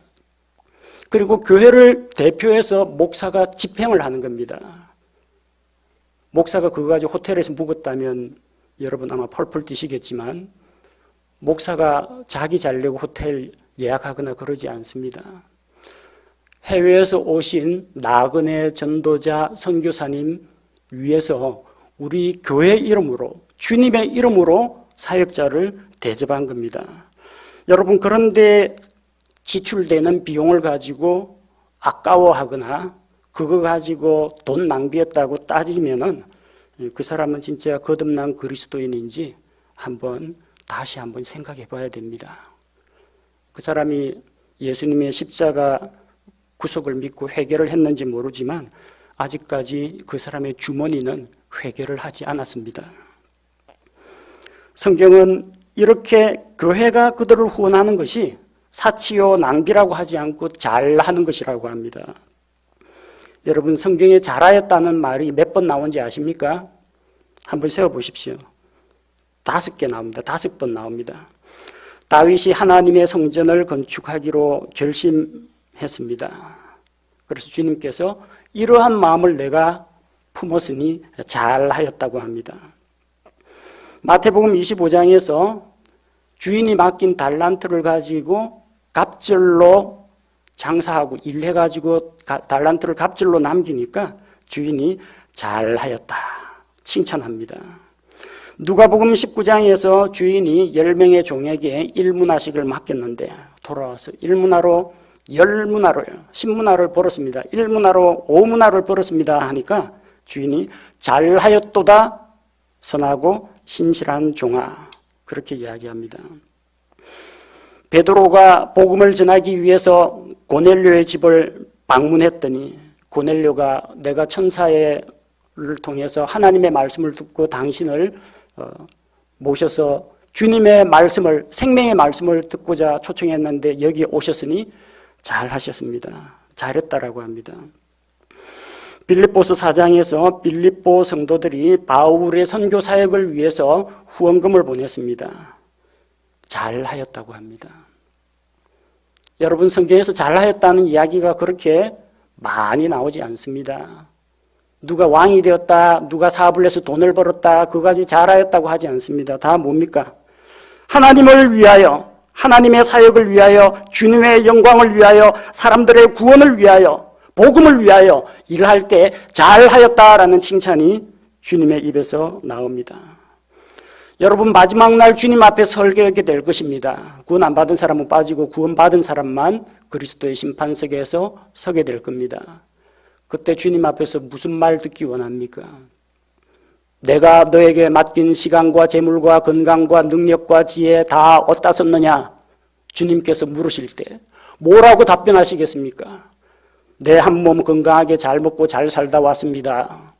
그리고 교회를 대표해서 목사가 집행을 하는 겁니다. 목사가 그거 가지고 호텔에서 묵었다면 여러분 아마 펄펄 뛰시겠지만 목사가 자기 자려고 호텔 예약하거나 그러지 않습니다. 해외에서 오신 나그네 전도자 선교사님 위해서 우리 교회 이름으로, 주님의 이름으로 사역자를 대접한 겁니다. 여러분, 그런데 지출되는 비용을 가지고 아까워하거나 그거 가지고 돈 낭비했다고 따지면은 그 사람은 진짜 거듭난 그리스도인인지 다시 한번 생각해 봐야 됩니다. 그 사람이 예수님의 십자가 구속을 믿고 회개를 했는지 모르지만 아직까지 그 사람의 주머니는 회개를 하지 않았습니다. 성경은 이렇게 교회가 그들을 후원하는 것이 사치요 낭비라고 하지 않고 잘하는 것이라고 합니다. 여러분, 성경에 잘하였다는 말이 몇 번 나온지 아십니까? 한번 세어보십시오. 5개 나옵니다. 5번 나옵니다. 다윗이 하나님의 성전을 건축하기로 결심했습니다. 그래서 주님께서 이러한 마음을 내가 품었으니 잘하였다고 합니다. 마태복음 25장에서 주인이 맡긴 달란트를 가지고 갑절로 장사하고 일해가지고 달란트를 갑절로 남기니까 주인이 잘하였다 칭찬합니다. 누가복음 19장에서 주인이 10명의 종에게 1문화씩을 맡겼는데 돌아와서 1문화로 10문화를 10문화를 벌었습니다. 1문화로 5문화를 벌었습니다 하니까 주인이 잘하였도다 선하고 신실한 종아, 그렇게 이야기합니다. 베드로가 복음을 전하기 위해서 고넬료의 집을 방문했더니 고넬료가 내가 천사를 통해서 하나님의 말씀을 듣고 당신을 모셔서 주님의 말씀을, 생명의 말씀을 듣고자 초청했는데 여기 오셨으니 잘하셨습니다. 잘했다라고 합니다. 빌립보서 4장에서 빌립보 성도들이 바울의 선교 사역을 위해서 후원금을 보냈습니다. 잘하였다고 합니다. 여러분, 성경에서 잘하였다는 이야기가 그렇게 많이 나오지 않습니다. 누가 왕이 되었다, 누가 사업을 해서 돈을 벌었다, 그까지 잘하였다고 하지 않습니다. 다 뭡니까? 하나님을 위하여, 하나님의 사역을 위하여, 주님의 영광을 위하여, 사람들의 구원을 위하여, 복음을 위하여 일할 때 잘하였다라는 칭찬이 주님의 입에서 나옵니다. 여러분, 마지막 날 주님 앞에 서게 될 것입니다. 구원 안 받은 사람은 빠지고 구원 받은 사람만 그리스도의 심판석에서 서게 될 겁니다. 그때 주님 앞에서 무슨 말 듣기 원합니까? 내가 너에게 맡긴 시간과 재물과 건강과 능력과 지혜 다 어디다 썼느냐? 주님께서 물으실 때 뭐라고 답변하시겠습니까? 내 한 몸 건강하게 잘 먹고 잘 살다 왔습니다.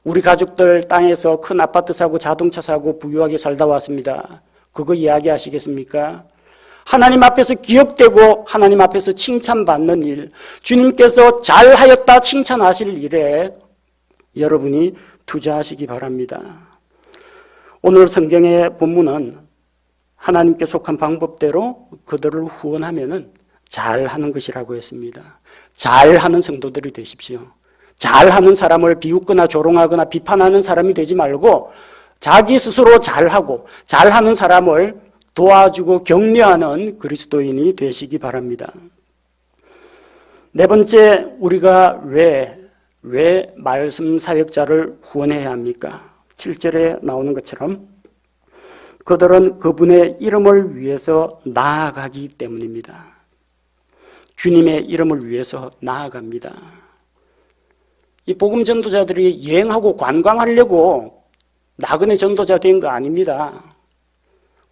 우리 가족들 땅에서 큰 아파트 사고 자동차 사고 부유하게 살다 왔습니다. 그거 이야기하시겠습니까? 하나님 앞에서 기억되고 하나님 앞에서 칭찬받는 일, 주님께서 잘하였다 칭찬하실 일에 여러분이 투자하시기 바랍니다. 오늘 성경의 본문은 하나님께 속한 방법대로 그들을 후원하면은 잘하는 것이라고 했습니다. 잘하는 성도들이 되십시오. 잘하는 사람을 비웃거나 조롱하거나 비판하는 사람이 되지 말고 자기 스스로 잘하고 잘하는 사람을 도와주고 격려하는 그리스도인이 되시기 바랍니다. 네 번째, 우리가 왜 말씀 사역자를 후원해야 합니까? 7절에 나오는 것처럼 그들은 그분의 이름을 위해서 나아가기 때문입니다. 주님의 이름을 위해서 나아갑니다. 이 복음 전도자들이 여행하고 관광하려고 나그네 전도자 된 거 아닙니다.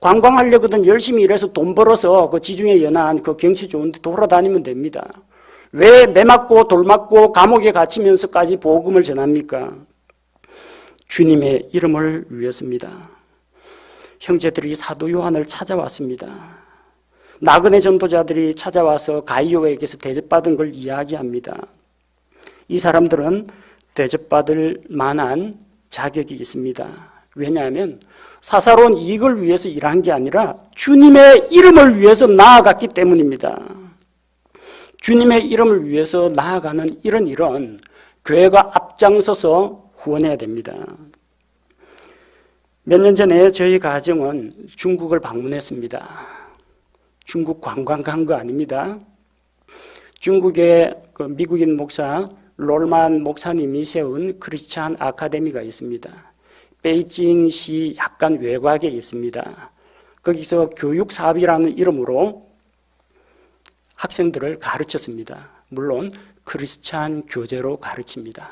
관광하려거든 열심히 일해서 돈 벌어서 그 지중해 연안 그 경치 좋은데 돌아다니면 됩니다. 왜 매 맞고 돌 맞고 감옥에 갇히면서까지 복음을 전합니까? 주님의 이름을 위해서입니다. 형제들이 사도 요한을 찾아왔습니다. 나그네 전도자들이 찾아와서 가이오에게서 대접받은 걸 이야기합니다. 이 사람들은 대접받을 만한 자격이 있습니다. 왜냐하면 사사로운 이익을 위해서 일한 게 아니라 주님의 이름을 위해서 나아갔기 때문입니다. 주님의 이름을 위해서 나아가는 이런 일은 교회가 앞장서서 후원해야 됩니다. 몇 년 전에 저희 가정은 중국을 방문했습니다. 중국 관광 간 거 아닙니다. 중국의 그 미국인 목사 롤만 목사님이 세운 크리스찬 아카데미가 있습니다. 베이징시 약간 외곽에 있습니다. 거기서 교육사업이라는 이름으로 학생들을 가르쳤습니다. 물론 크리스찬 교재로 가르칩니다.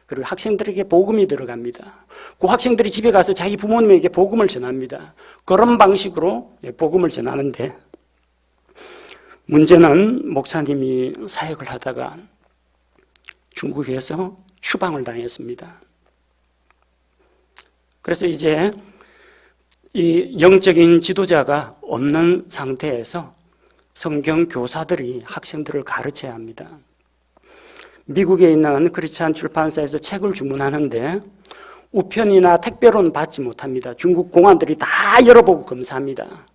그리고 학생들에게 복음이 들어갑니다. 그 학생들이 집에 가서 자기 부모님에게 복음을 전합니다. 그런 방식으로 복음을 전하는데, 문제는 목사님이 사역을 하다가 중국에서 추방을 당했습니다. 그래서 이제 이 영적인 지도자가 없는 상태에서 성경 교사들이 학생들을 가르쳐야 합니다. 미국에 있는 크리스찬 출판사에서 책을 주문하는데 우편이나 택배로는 받지 못합니다. 중국 공안들이 다 열어보고 검사합니다.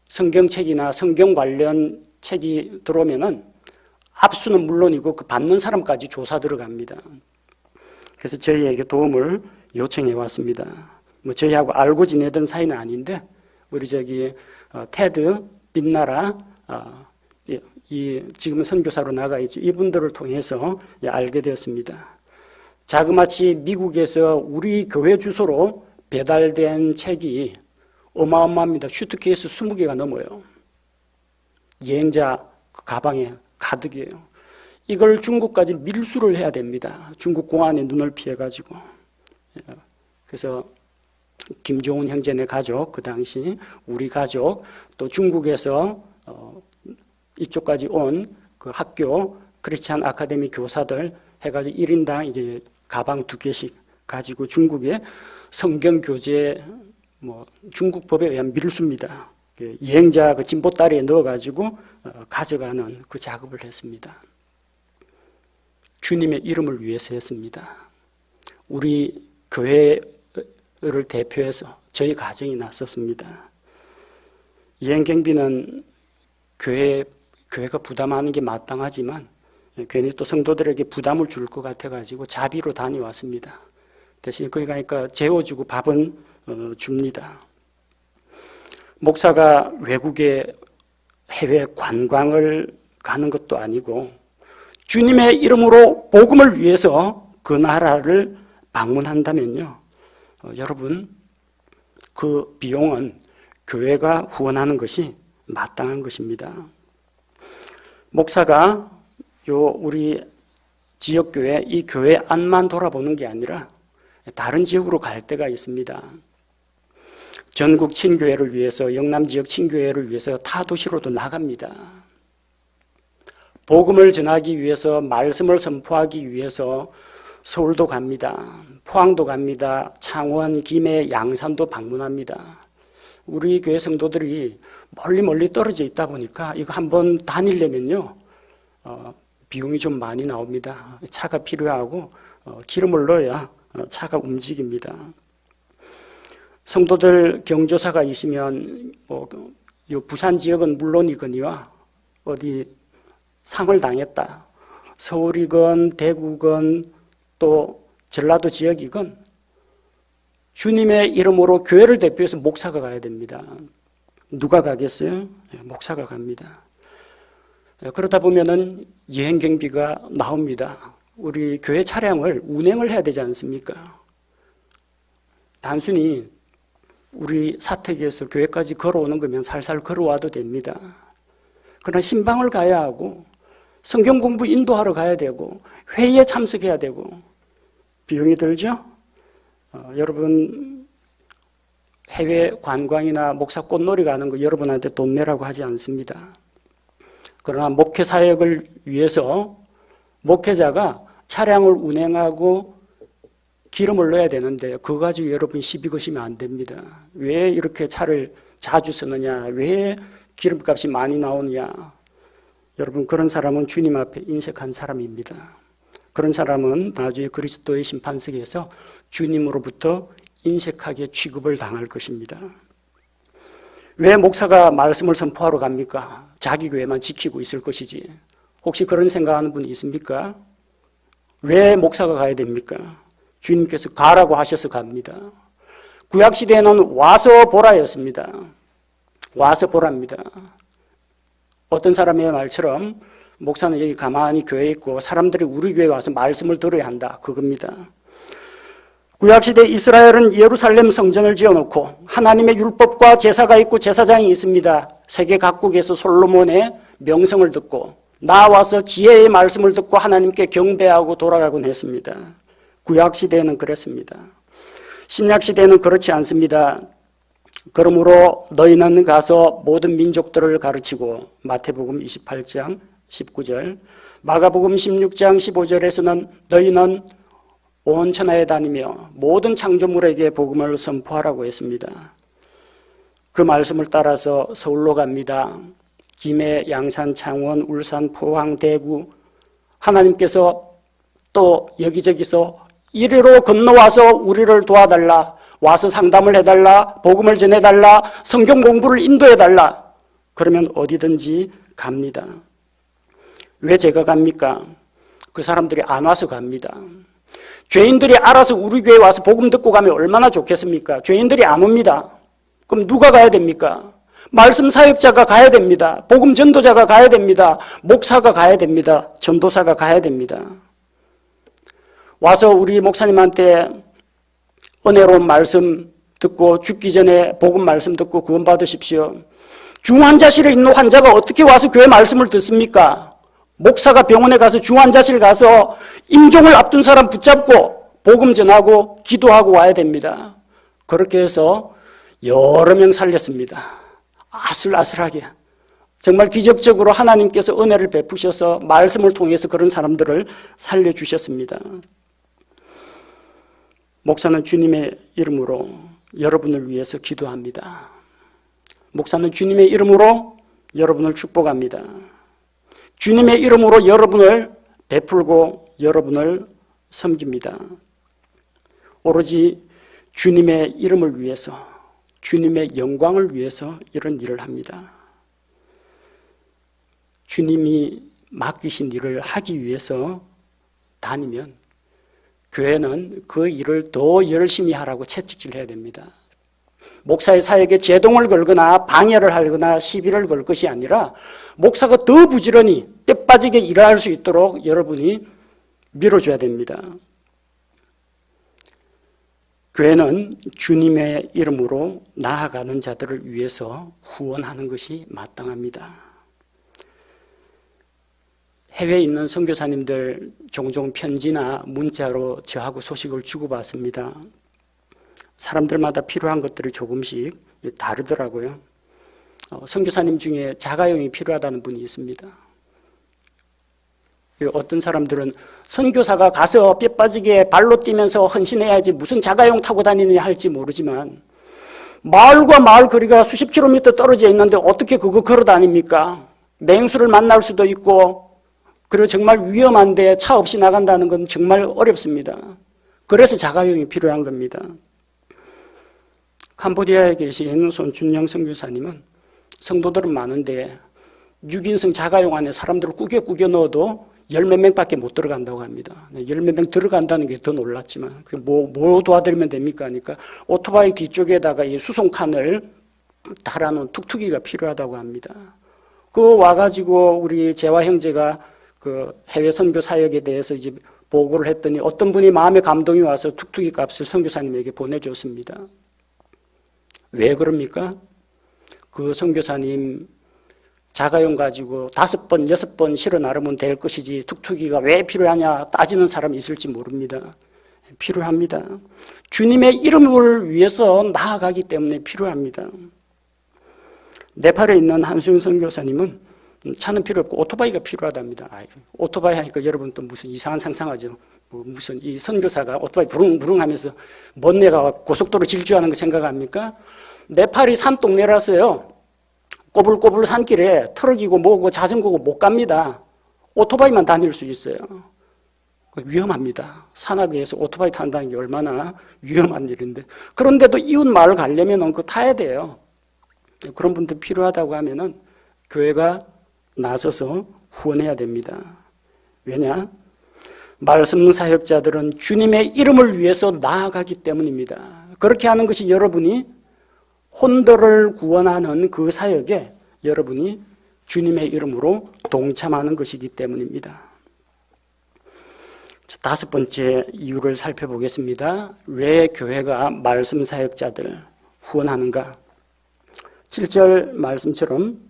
성경책이나 성경 관련 책이 들어오면은 압수는 물론이고 그 받는 사람까지 조사 들어갑니다. 그래서 저희에게 도움을 요청해 왔습니다. 뭐 저희하고 알고 지내던 사이는 아닌데 우리 테드 빛나라 이 지금 선교사로 나가 있죠. 이분들을 통해서 알게 되었습니다. 자그마치 미국에서 우리 교회 주소로 배달된 책이 어마어마합니다. 슈트케이스 20개가 넘어요. 여행자 가방에 가득이에요. 이걸 중국까지 밀수를 해야 됩니다. 중국 공안의 눈을 피해가지고. 그래서 김종훈 형제네 가족, 그 당시 우리 가족, 또 중국에서 이쪽까지 온 그 학교 크리스찬 아카데미 교사들 해가지고 1인당 이제 가방 2개씩 가지고 중국에 성경 교재 중국 법에 의한 밀수입니다. 여행자 그 진보다리에 넣어가지고 가져가는 그 작업을 했습니다. 주님의 이름을 위해서 했습니다. 우리 교회를 대표해서 저희 가정이 나섰습니다. 여행 경비는 교회가 부담하는 게 마땅하지만 괜히 또 성도들에게 부담을 줄 것 같아가지고 자비로 다녀왔습니다. 대신 거기 가니까 재워주고 밥은 줍니다. 목사가 외국에 해외 관광을 가는 것도 아니고 주님의 이름으로 복음을 위해서 그 나라를 방문한다면요, 여러분 그 비용은 교회가 후원하는 것이 마땅한 것입니다. 목사가 우리 지역교회 이 교회 안만 돌아보는 게 아니라 다른 지역으로 갈 때가 있습니다. 전국 친교회를 위해서, 영남 지역 친교회를 위해서 타 도시로도 나갑니다. 복음을 전하기 위해서, 말씀을 선포하기 위해서 서울도 갑니다. 포항도 갑니다. 창원, 김해, 양산도 방문합니다. 우리 교회 성도들이 멀리 떨어져 있다 보니까 이거 한번 다니려면요, 비용이 좀 많이 나옵니다. 차가 필요하고 기름을 넣어야 차가 움직입니다. 성도들 경조사가 있으면 부산 지역은 물론이거니와 어디 상을 당했다, 서울이건 대구건 또 전라도 지역이건 주님의 이름으로 교회를 대표해서 목사가 가야 됩니다. 누가 가겠어요? 목사가 갑니다. 그러다 보면은 여행 경비가 나옵니다. 우리 교회 차량을 운행을 해야 되지 않습니까? 단순히 우리 사택에서 교회까지 걸어오는 거면 살살 걸어와도 됩니다. 그러나 신방을 가야 하고 성경 공부 인도하러 가야 되고 회의에 참석해야 되고 비용이 들죠? 여러분 해외 관광이나 목사 꽃놀이 가는 거 여러분한테 돈 내라고 하지 않습니다. 그러나 목회 사역을 위해서 목회자가 차량을 운행하고 기름을 넣어야 되는데 그거 가지고 여러분 시비 거시면 안 됩니다. 왜 이렇게 차를 자주 쓰느냐, 왜 기름값이 많이 나오느냐. 여러분 그런 사람은 주님 앞에 인색한 사람입니다. 그런 사람은 나중에 그리스도의 심판석에서 주님으로부터 인색하게 취급을 당할 것입니다. 왜 목사가 말씀을 선포하러 갑니까? 자기 교회만 지키고 있을 것이지. 혹시 그런 생각하는 분이 있습니까? 왜 목사가 가야 됩니까? 주님께서 가라고 하셔서 갑니다. 구약시대에는 와서 보라였습니다. 와서 보랍니다. 어떤 사람의 말처럼 목사는 여기 가만히 교회에 있고 사람들이 우리 교회에 와서 말씀을 들어야 한다. 그겁니다. 구약시대 이스라엘은 예루살렘 성전을 지어놓고 하나님의 율법과 제사가 있고 제사장이 있습니다. 세계 각국에서 솔로몬의 명성을 듣고 나와서 지혜의 말씀을 듣고 하나님께 경배하고 돌아가곤 했습니다. 구약시대에는 그랬습니다. 신약시대에는 그렇지 않습니다. 그러므로 너희는 가서 모든 민족들을 가르치고 마태복음 28장 19절, 마가복음 16장 15절에서는 너희는 온 천하에 다니며 모든 창조물에게 복음을 선포하라고 했습니다. 그 말씀을 따라서 서울로 갑니다. 김해, 양산, 창원, 울산, 포항, 대구 하나님께서 또 여기저기서 이리로 건너와서 우리를 도와달라, 와서 상담을 해달라, 복음을 전해달라, 성경 공부를 인도해달라. 그러면 어디든지 갑니다. 왜 제가 갑니까? 그 사람들이 안 와서 갑니다. 죄인들이 알아서 우리 교회에 와서 복음 듣고 가면 얼마나 좋겠습니까? 죄인들이 안 옵니다. 그럼 누가 가야 됩니까? 말씀 사역자가 가야 됩니다. 복음 전도자가 가야 됩니다. 목사가 가야 됩니다. 전도사가 가야 됩니다. 와서 우리 목사님한테 은혜로운 말씀 듣고 죽기 전에 복음 말씀 듣고 구원 받으십시오. 중환자실에 있는 환자가 어떻게 와서 교회 말씀을 듣습니까? 목사가 병원에 가서 중환자실 가서 임종을 앞둔 사람 붙잡고 복음 전하고 기도하고 와야 됩니다. 그렇게 해서 여러 명 살렸습니다. 아슬아슬하게. 정말 기적적으로 하나님께서 은혜를 베푸셔서 말씀을 통해서 그런 사람들을 살려주셨습니다. 목사는 주님의 이름으로 여러분을 위해서 기도합니다. 목사는 주님의 이름으로 여러분을 축복합니다. 주님의 이름으로 여러분을 베풀고 여러분을 섬깁니다. 오로지 주님의 이름을 위해서, 주님의 영광을 위해서 이런 일을 합니다. 주님이 맡기신 일을 하기 위해서 다니면 교회는 그 일을 더 열심히 하라고 채찍질해야 됩니다. 목사의 사역에 제동을 걸거나 방해를 하거나 시비를 걸 것이 아니라 목사가 더 부지런히 뼈 빠지게 일할 수 있도록 여러분이 밀어줘야 됩니다. 교회는 주님의 이름으로 나아가는 자들을 위해서 후원하는 것이 마땅합니다. 해외에 있는 선교사님들 종종 편지나 문자로 저하고 소식을 주고받습니다. 사람들마다 필요한 것들이 조금씩 다르더라고요. 선교사님 중에 자가용이 필요하다는 분이 있습니다. 어떤 사람들은 선교사가 가서 뼈 빠지게 발로 뛰면서 헌신해야지 무슨 자가용 타고 다니느냐 할지 모르지만 마을과 마을 거리가 수십 킬로미터 떨어져 있는데 어떻게 그거 걸어 다닙니까? 맹수를 만날 수도 있고 그리고 정말 위험한데 차 없이 나간다는 건 정말 어렵습니다. 그래서 자가용이 필요한 겁니다. 캄보디아에 계신 손춘영 선교사님은 성도들은 많은데 6인승 자가용 안에 사람들을 꾸겨 넣어도 열 몇 명밖에 못 들어간다고 합니다. 열 몇 명 들어간다는 게 더 놀랐지만 뭐 도와드리면 됩니까? 하니까 오토바이 뒤쪽에다가 이 수송칸을 달아놓은 툭툭이가 필요하다고 합니다. 그 와가지고 우리 재화 형제가 그 해외 선교 사역에 대해서 이제 보고를 했더니 어떤 분이 마음에 감동이 와서 툭툭이 값을 선교사님에게 보내줬습니다. 왜 그럽니까? 그 선교사님 자가용 가지고 5번, 6번 실어 나르면 될 것이지 툭툭이가 왜 필요하냐 따지는 사람이 있을지 모릅니다. 필요합니다. 주님의 이름을 위해서 나아가기 때문에 필요합니다. 네팔에 있는 한수영 선교사님은 차는 필요 없고 오토바이가 필요하답니다. 오토바이 하니까 여러분 또 무슨 이상한 상상하죠. 무슨 이 선교사가 오토바이 부릉부릉 하면서 먼 내가 고속도로 질주하는 거 생각합니까? 네팔이 산동네라서요. 꼬불꼬불 산길에 트럭이고 뭐고 자전거고 못 갑니다. 오토바이만 다닐 수 있어요. 위험합니다. 산악회에서 오토바이 탄다는 게 얼마나 위험한 일인데. 그런데도 이웃 마을 가려면 그거 타야 돼요. 그런 분들 필요하다고 하면은 교회가 나서서 후원해야 됩니다. 왜냐? 말씀 사역자들은 주님의 이름을 위해서 나아가기 때문입니다. 그렇게 하는 것이 여러분이 혼도를 구원하는 그 사역에 여러분이 주님의 이름으로 동참하는 것이기 때문입니다. 자, 다섯 번째 이유를 살펴보겠습니다. 왜 교회가 말씀 사역자들 후원하는가? 7절 말씀처럼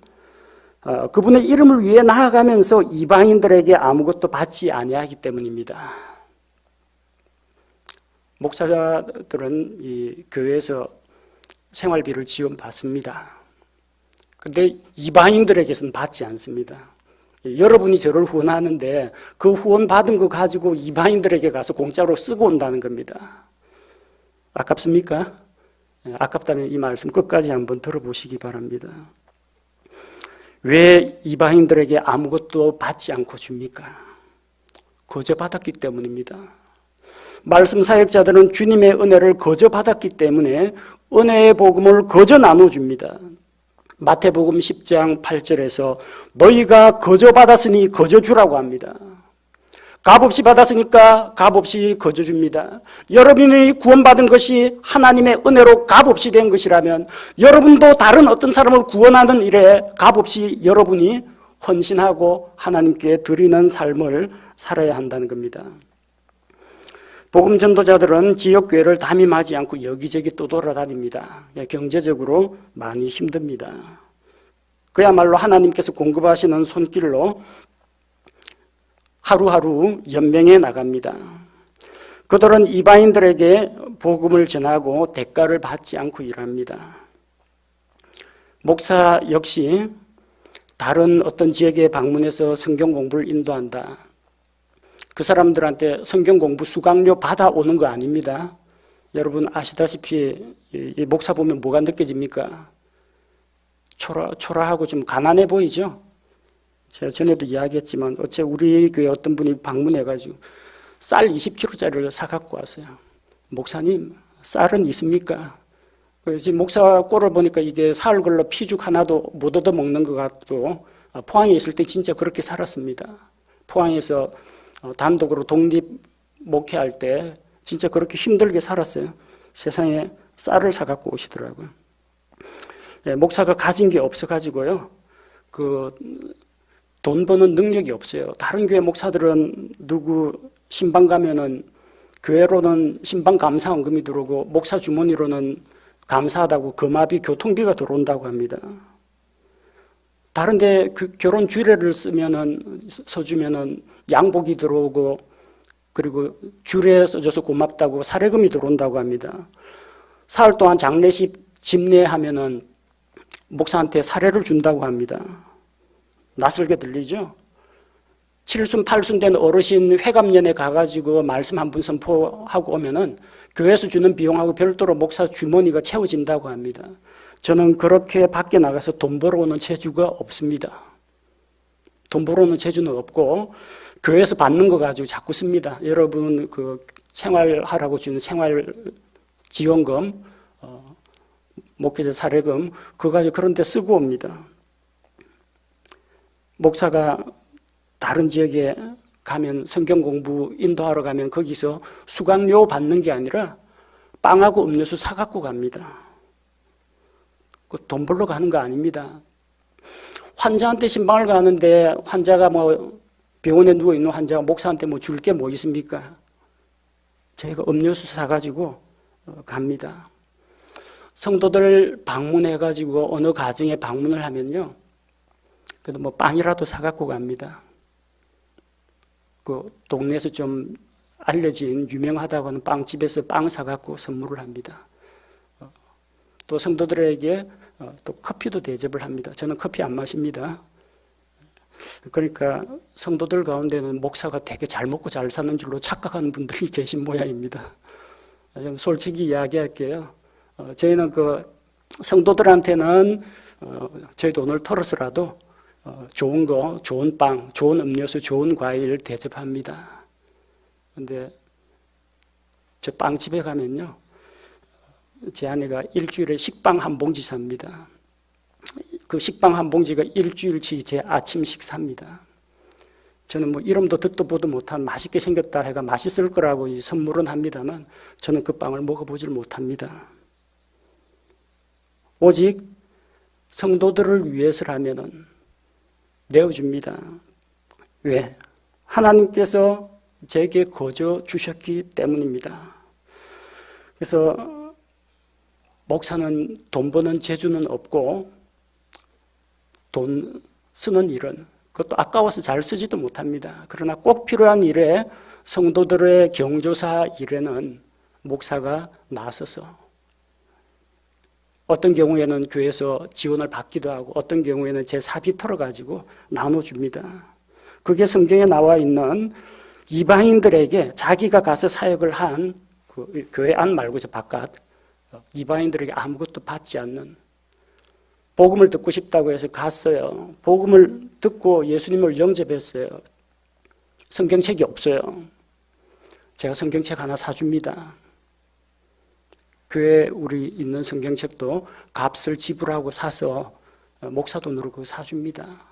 그분의 이름을 위해 나아가면서 이방인들에게 아무것도 받지 아니하기 때문입니다. 목사들은 이 교회에서 생활비를 지원받습니다. 그런데 이방인들에게서는 받지 않습니다. 여러분이 저를 후원하는데 그 후원 받은 거 가지고 이방인들에게 가서 공짜로 쓰고 온다는 겁니다. 아깝습니까? 아깝다면 이 말씀 끝까지 한번 들어보시기 바랍니다. 왜 이방인들에게 아무것도 받지 않고 줍니까? 거저 받았기 때문입니다. 말씀 사역자들은 주님의 은혜를 거저 받았기 때문에 은혜의 복음을 거저 나눠줍니다. 마태복음 10장 8절에서 너희가 거저 받았으니 거저 주라고 합니다. 값없이 받았으니까 값없이 거저 줍니다. 여러분이 구원받은 것이 하나님의 은혜로 값없이 된 것이라면 여러분도 다른 어떤 사람을 구원하는 일에 값없이 여러분이 헌신하고 하나님께 드리는 삶을 살아야 한다는 겁니다. 복음 전도자들은 지역교회를 담임하지 않고 여기저기 떠돌아다닙니다. 경제적으로 많이 힘듭니다. 그야말로 하나님께서 공급하시는 손길로 하루하루 연명해 나갑니다. 그들은 이방인들에게 복음을 전하고 대가를 받지 않고 일합니다. 목사 역시 다른 어떤 지역에 방문해서 성경 공부를 인도한다. 그 사람들한테 성경 공부 수강료 받아오는 거 아닙니다. 여러분 아시다시피 이 목사 보면 뭐가 느껴집니까? 초라하고 좀 가난해 보이죠? 제가 전에도 이야기했지만 어째 우리 교회 어떤 분이 방문해가지고 쌀 20kg짜리를 사갖고 왔어요. 목사님 쌀은 있습니까? 지금 목사 꼴을 보니까 이게 사흘 걸러 피죽 하나도 못 얻어먹는 것 같고 포항에 있을 때 진짜 그렇게 살았습니다. 포항에서 단독으로 독립 목회할 때 진짜 그렇게 힘들게 살았어요. 세상에 쌀을 사갖고 오시더라고요. 목사가 가진 게 없어가지고요. 돈 버는 능력이 없어요. 다른 교회 목사들은 누구 신방 가면은 교회로는 신방 감사원금이 들어오고 목사 주머니로는 감사하다고 금압이 교통비가 들어온다고 합니다. 다른데 결혼 주례를 써주면은 양복이 들어오고 그리고 주례 써줘서 고맙다고 사례금이 들어온다고 합니다. 사흘 동안 장례식 집례하면은 목사한테 사례를 준다고 합니다. 낯설게 들리죠? 7순 8순 된 어르신 회감년에 가가지고 말씀 한 분 선포하고 오면은 교회에서 주는 비용하고 별도로 목사 주머니가 채워진다고 합니다. 저는 그렇게 밖에 나가서 돈 벌어오는 재주가 없습니다. 돈 벌어오는 재주는 없고 교회에서 받는 거 가지고 자꾸 씁니다. 여러분 생활하라고 주는 생활 지원금, 목회자 사례금 그거 가지고 그런 데 쓰고 옵니다. 목사가 다른 지역에 가면 성경 공부 인도하러 가면 거기서 수강료 받는 게 아니라 빵하고 음료수 사갖고 갑니다. 돈 벌러 가는 거 아닙니다. 환자한테 신방을 가는데 환자가 병원에 누워있는 환자가 목사한테 줄 게 뭐 있습니까? 저희가 음료수 사가지고 갑니다. 성도들 방문해가지고 어느 가정에 방문을 하면요. 그래도 빵이라도 사갖고 갑니다. 그 동네에서 좀 알려진 유명하다고 하는 빵집에서 빵 사갖고 선물을 합니다. 또 성도들에게 또 커피도 대접을 합니다. 저는 커피 안 마십니다. 그러니까 성도들 가운데는 목사가 되게 잘 먹고 잘 사는 줄로 착각하는 분들이 계신 모양입니다. 솔직히 이야기할게요. 저희는 성도들한테는 저희 돈을 털어서라도 좋은 거, 좋은 빵, 좋은 음료수, 좋은 과일 대접합니다. 근데 저 빵집에 가면요. 제 아내가 일주일에 식빵 한 봉지 삽니다. 그 식빵 한 봉지가 일주일치 제 아침 식사입니다. 저는 이름도 듣도 보도 못한 맛있게 생겼다 해가 맛있을 거라고 선물은 합니다만 저는 그 빵을 먹어보질 못합니다. 오직 성도들을 위해서라면은 내어줍니다. 왜? 하나님께서 제게 거저 주셨기 때문입니다. 그래서 목사는 돈 버는 재주는 없고 돈 쓰는 일은 그것도 아까워서 잘 쓰지도 못합니다. 그러나 꼭 필요한 일에 성도들의 경조사 일에는 목사가 나서서 어떤 경우에는 교회에서 지원을 받기도 하고 어떤 경우에는 제 사비 털어가지고 나눠줍니다. 그게 성경에 나와 있는 이방인들에게 자기가 가서 사역을 한 그 교회 안 말고 저 바깥 이방인들에게 아무것도 받지 않는 복음을 듣고 싶다고 해서 갔어요. 복음을 듣고 예수님을 영접했어요. 성경책이 없어요. 제가 성경책 하나 사줍니다. 교회 우리 있는 성경책도 값을 지불하고 사서 목사 돈으로 그거 사줍니다.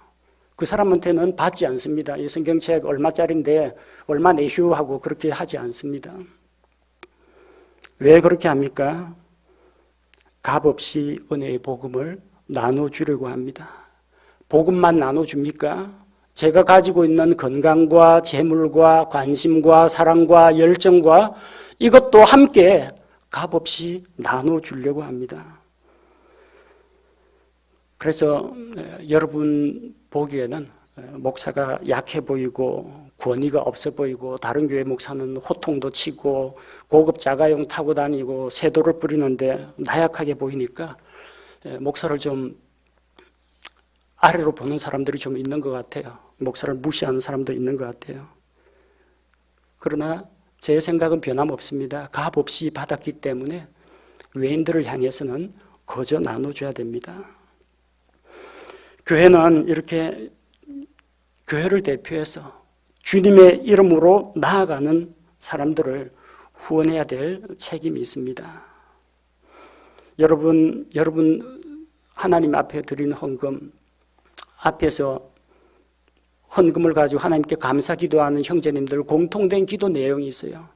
그 사람한테는 받지 않습니다. 이 성경책 얼마짜리인데 얼마 내슈 하고 그렇게 하지 않습니다. 왜 그렇게 합니까? 값없이 은혜의 복음을 나눠주려고 합니다. 복음만 나눠줍니까? 제가 가지고 있는 건강과 재물과 관심과 사랑과 열정과 이것도 함께 값없이 나눠주려고 합니다. 그래서 여러분 보기에는 목사가 약해 보이고 권위가 없어 보이고 다른 교회 목사는 호통도 치고 고급 자가용 타고 다니고 세도를 뿌리는데 나약하게 보이니까 목사를 좀 아래로 보는 사람들이 좀 있는 것 같아요. 목사를 무시하는 사람도 있는 것 같아요. 그러나 제 생각은 변함없습니다. 값없이 받았기 때문에 외인들을 향해서는 거저 나눠줘야 됩니다. 교회는 이렇게 교회를 대표해서 주님의 이름으로 나아가는 사람들을 후원해야 될 책임이 있습니다. 여러분 하나님 앞에 드린 헌금 앞에서 헌금을 가지고 하나님께 감사 기도하는 형제님들 공통된 기도 내용이 있어요.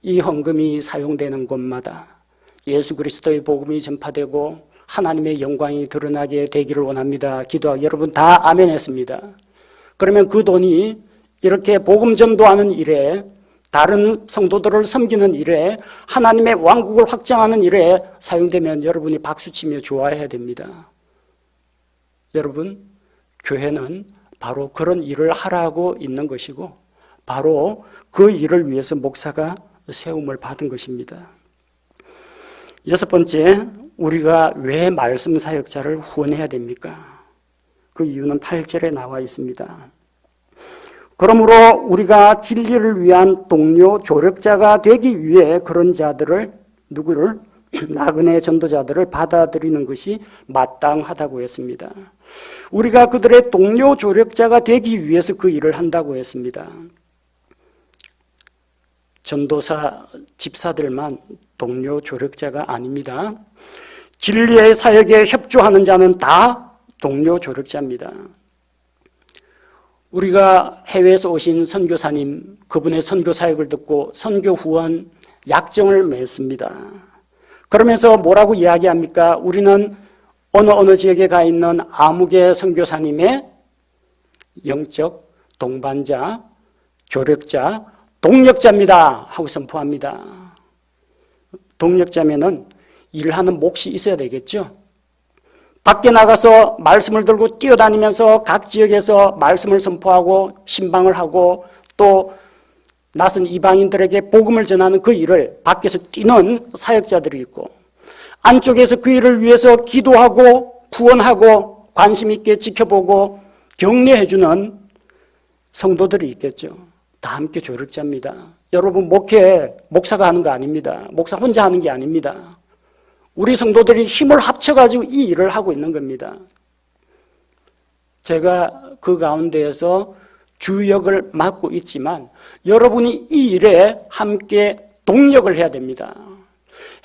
이 헌금이 사용되는 곳마다 예수 그리스도의 복음이 전파되고 하나님의 영광이 드러나게 되기를 원합니다. 기도하고 여러분 다 아멘 했습니다. 그러면 그 돈이 이렇게 복음 전도하는 일에 다른 성도들을 섬기는 일에 하나님의 왕국을 확장하는 일에 사용되면 여러분이 박수치며 좋아해야 됩니다. 여러분 교회는 바로 그런 일을 하라고 있는 것이고 바로 그 일을 위해서 목사가 세움을 받은 것입니다. 여섯 번째, 우리가 왜 말씀 사역자를 후원해야 됩니까? 그 이유는 8절에 나와 있습니다. 그러므로 우리가 진리를 위한 동료 조력자가 되기 위해 그런 자들을 누구를 나그네 전도자들을 받아들이는 것이 마땅하다고 했습니다. 우리가 그들의 동료 조력자가 되기 위해서 그 일을 한다고 했습니다. 전도사, 집사들만 동료 조력자가 아닙니다. 진리의 사역에 협조하는 자는 다 동료 조력자입니다. 우리가 해외에서 오신 선교사님, 그분의 선교 사역을 듣고 선교 후원 약정을 맺습니다. 그러면서 뭐라고 이야기합니까? 우리는 어느 지역에 가 있는 아무개 선교사님의 영적 동반자, 조력자, 동력자입니다 하고 선포합니다. 동력자면은 일하는 몫이 있어야 되겠죠. 밖에 나가서 말씀을 들고 뛰어다니면서 각 지역에서 말씀을 선포하고 신방을 하고 또 낯선 이방인들에게 복음을 전하는 그 일을 밖에서 뛰는 사역자들이 있고 안쪽에서 그 일을 위해서 기도하고 구원하고 관심 있게 지켜보고 격려해주는 성도들이 있겠죠. 다 함께 조력자입니다. 여러분 목회 목사가 하는 거 아닙니다. 목사 혼자 하는 게 아닙니다. 우리 성도들이 힘을 합쳐가지고 이 일을 하고 있는 겁니다. 제가 그 가운데에서 주역을 맡고 있지만 여러분이 이 일에 함께 동력을 해야 됩니다.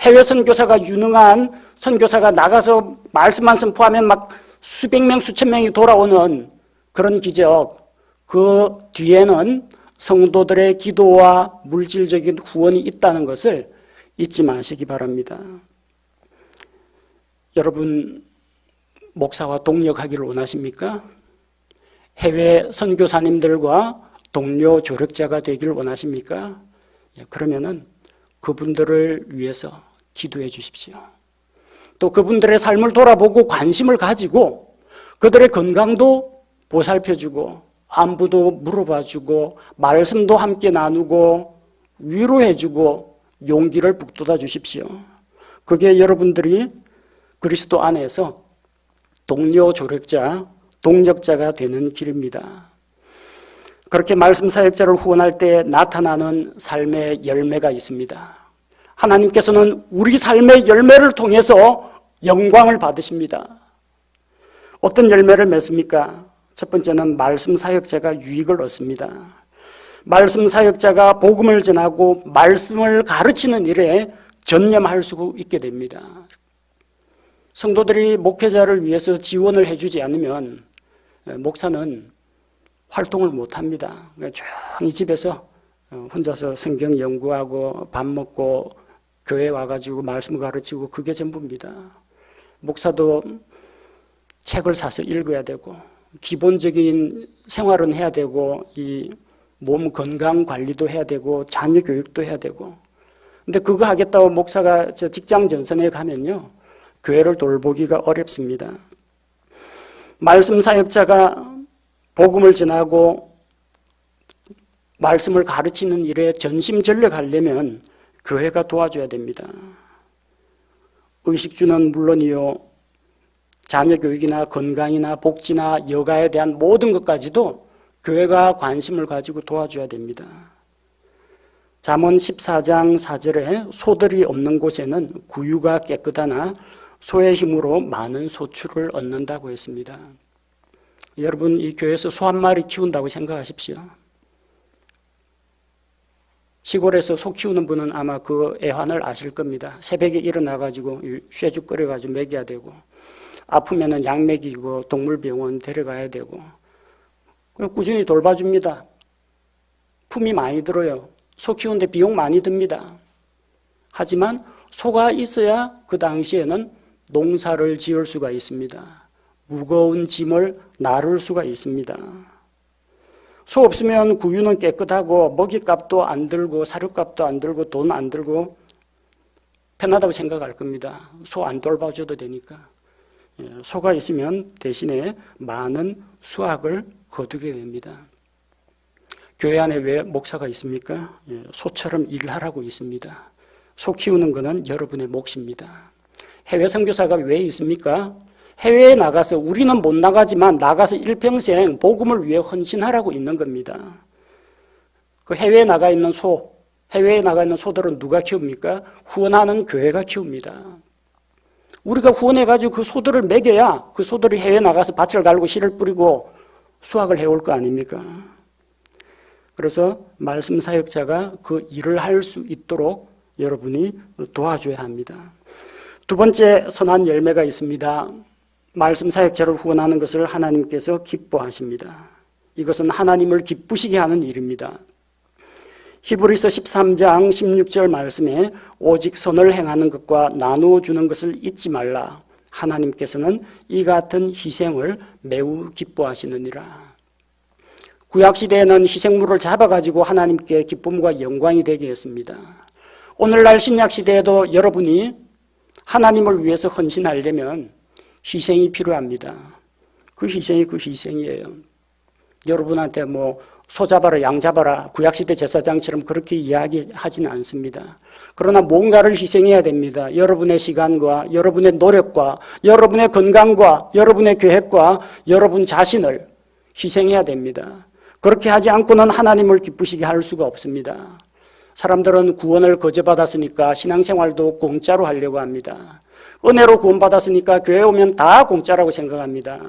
해외 선교사가 유능한 선교사가 나가서 말씀만 선포하면 막 수백 명, 수천 명이 돌아오는 그런 기적, 그 뒤에는 성도들의 기도와 물질적인 후원이 있다는 것을 잊지 마시기 바랍니다. 여러분 목사와 동력하기를 원하십니까? 해외 선교사님들과 동료 조력자가 되길 원하십니까? 그러면은 그분들을 위해서 기도해 주십시오. 또 그분들의 삶을 돌아보고 관심을 가지고 그들의 건강도 보살펴주고 안부도 물어봐주고 말씀도 함께 나누고 위로해주고 용기를 북돋아 주십시오. 그게 여러분들이 그리스도 안에서 동료 조력자, 동력자가 되는 길입니다. 그렇게 말씀 사역자를 후원할 때 나타나는 삶의 열매가 있습니다. 하나님께서는 우리 삶의 열매를 통해서 영광을 받으십니다. 어떤 열매를 맺습니까? 첫 번째는 말씀 사역자가 유익을 얻습니다. 말씀 사역자가 복음을 전하고 말씀을 가르치는 일에 전념할 수 있게 됩니다. 성도들이 목회자를 위해서 지원을 해주지 않으면 목사는 활동을 못합니다. 조용히 집에서 혼자서 성경 연구하고 밥 먹고 교회 와가지고 말씀 가르치고 그게 전부입니다. 목사도 책을 사서 읽어야 되고 기본적인 생활은 해야 되고 이 몸 건강 관리도 해야 되고 자녀 교육도 해야 되고 근데 그거 하겠다고 목사가 저 직장 전선에 가면요 교회를 돌보기가 어렵습니다. 말씀 사역자가 복음을 전하고 말씀을 가르치는 일에 전심전력하려면 교회가 도와줘야 됩니다. 의식주는 물론이요 자녀 교육이나 건강이나 복지나 여가에 대한 모든 것까지도 교회가 관심을 가지고 도와줘야 됩니다. 잠언 14장 4절에 소들이 없는 곳에는 구유가 깨끗하나 소의 힘으로 많은 소출을 얻는다고 했습니다. 여러분 이 교회에서 소 한 마리 키운다고 생각하십시오. 시골에서 소 키우는 분은 아마 그 애환을 아실 겁니다. 새벽에 일어나가지고 쇠죽 끓여가지고 먹여야 되고 아프면은 약 먹이고 동물병원 데려가야 되고 꾸준히 돌봐줍니다. 품이 많이 들어요. 소 키우는데 비용 많이 듭니다. 하지만 소가 있어야 그 당시에는 농사를 지을 수가 있습니다. 무거운 짐을 나를 수가 있습니다. 소 없으면 구유는 깨끗하고 먹이값도 안 들고 사료값도 안 들고 돈 안 들고 편하다고 생각할 겁니다. 소 안 돌봐줘도 되니까. 소가 있으면 대신에 많은 수확을 거두게 됩니다. 교회 안에 왜 목사가 있습니까? 소처럼 일하라고 있습니다. 소 키우는 것은 여러분의 몫입니다. 해외 선교사가 왜 있습니까? 해외에 나가서 우리는 못 나가지만 나가서 일평생 복음을 위해 헌신하라고 있는 겁니다. 그 해외에 나가 있는 해외에 나가 있는 소들은 누가 키웁니까? 후원하는 교회가 키웁니다. 우리가 후원해가지고 그 소들을 먹여야 그 소들이 해외에 나가서 밭을 갈고 씨를 뿌리고 수확을 해올 거 아닙니까? 그래서 말씀 사역자가 그 일을 할 수 있도록 여러분이 도와줘야 합니다. 두 번째 선한 열매가 있습니다. 말씀 사역자를 후원하는 것을 하나님께서 기뻐하십니다. 이것은 하나님을 기쁘시게 하는 일입니다. 히브리서 13장 16절 말씀에 오직 선을 행하는 것과 나누어 주는 것을 잊지 말라. 하나님께서는 이 같은 희생을 매우 기뻐하시느니라. 구약시대에는 희생물을 잡아가지고 하나님께 기쁨과 영광이 되게 했습니다. 오늘날 신약시대에도 여러분이 하나님을 위해서 헌신하려면 희생이 필요합니다. 그 희생이 그 희생이에요. 여러분한테 소 잡아라 양 잡아라 구약시대 제사장처럼 그렇게 이야기하지는 않습니다. 그러나 뭔가를 희생해야 됩니다. 여러분의 시간과 여러분의 노력과 여러분의 건강과 여러분의 계획과 여러분 자신을 희생해야 됩니다. 그렇게 하지 않고는 하나님을 기쁘시게 할 수가 없습니다. 사람들은 구원을 거저받았으니까 신앙생활도 공짜로 하려고 합니다. 은혜로 구원받았으니까 교회 오면 다 공짜라고 생각합니다.